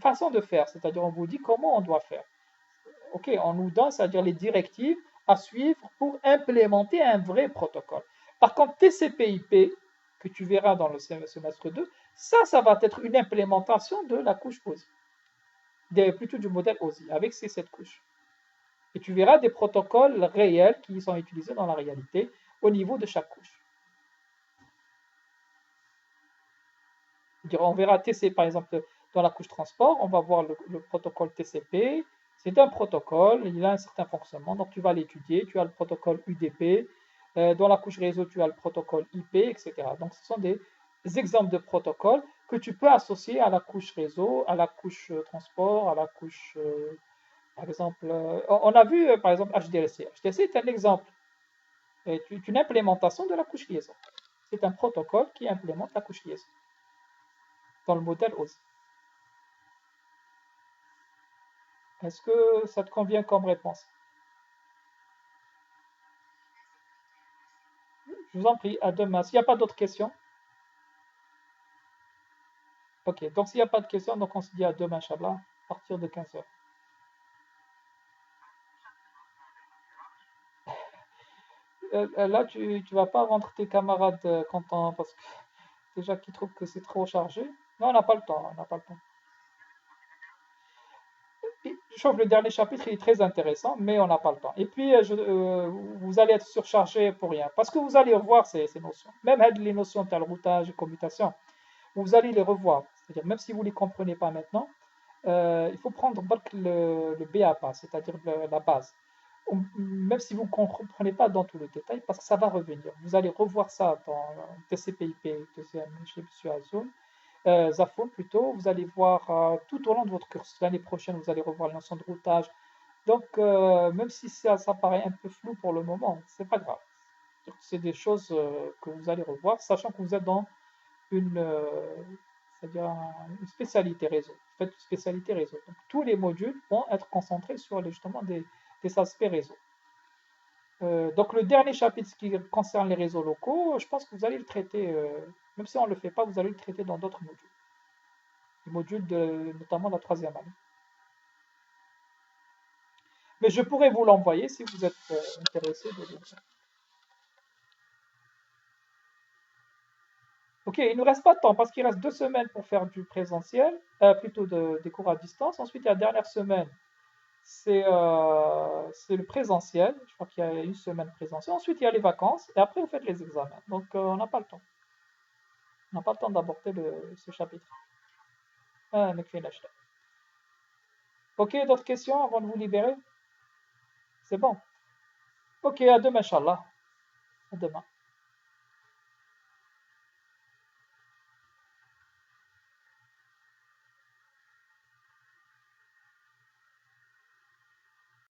façon de faire, c'est-à-dire on vous dit comment on doit faire. Ok, on nous donne, c'est-à-dire les directives à suivre pour implémenter un vrai protocole. Par contre, TCP/IP, que tu verras dans le semestre 2, ça va être une implémentation de la couche OSI, plutôt du modèle OSI, avec ces 7 couches. Et tu verras des protocoles réels qui sont utilisés dans la réalité au niveau de chaque couche. On verra TCP, par exemple, dans la couche transport, on va voir le protocole TCP. C'est un protocole, il a un certain fonctionnement, donc tu vas l'étudier. Tu as le protocole UDP. Dans la couche réseau, tu as le protocole IP, etc. Donc ce sont des exemples de protocoles que tu peux associer à la couche réseau, à la couche transport, à la couche, par exemple, on a vu par exemple HDLC. HDLC est un exemple, est une implémentation de la couche liaison. C'est un protocole qui implémente la couche liaison dans le modèle OSI. Est-ce que ça te convient comme réponse? Je vous en prie, à demain. S'il n'y a pas d'autres questions, ok. Donc s'il n'y a pas de questions, donc on se dit à demain, Inch'Allah, à partir de 15h. Là, tu ne vas pas rendre tes camarades contents parce que déjà qu'ils trouvent que c'est trop chargé. Non, on n'a pas le temps, on n'a pas le temps. Je trouve que le dernier chapitre il est très intéressant, mais on n'a pas le temps. Et puis, vous allez être surchargé pour rien, parce que vous allez revoir ces notions. Même les notions de routage et commutation, vous allez les revoir. C'est-à-dire, même si vous ne les comprenez pas maintenant, il faut prendre le BAPA, c'est-à-dire la base. Même si vous ne comprenez pas dans tout le détail, parce que ça va revenir. Vous allez revoir ça dans TCP/IP, deuxième chez M. Azoun. Zafoun plutôt, vous allez voir tout au long de votre cursus. L'année prochaine, vous allez revoir la notion de routage. Donc, même si ça paraît un peu flou pour le moment, c'est pas grave. C'est des choses que vous allez revoir, sachant que vous êtes dans une, c'est-à-dire une spécialité réseau. Vous faites une spécialité réseau. Donc, tous les modules vont être concentrés sur justement des aspects réseau. Donc, le dernier chapitre qui concerne les réseaux locaux, je pense que vous allez le traiter, même si on ne le fait pas, vous allez le traiter dans d'autres modules. Les modules notamment la troisième année. Mais je pourrais vous l'envoyer si vous êtes intéressé de le faire. Ok, il ne nous reste pas de temps parce qu'il reste 2 semaines pour faire du présentiel, plutôt des cours à distance. Ensuite, la dernière semaine, c'est le présentiel. Je crois qu'il y a une semaine présentielle. Ensuite, il y a les vacances et après, vous faites les examens. Donc, on n'a pas le temps. On n'a pas le temps d'aborder ce chapitre. Ah, ok, d'autres questions avant de vous libérer? C'est bon. Ok, à demain, Inch'Allah. À demain.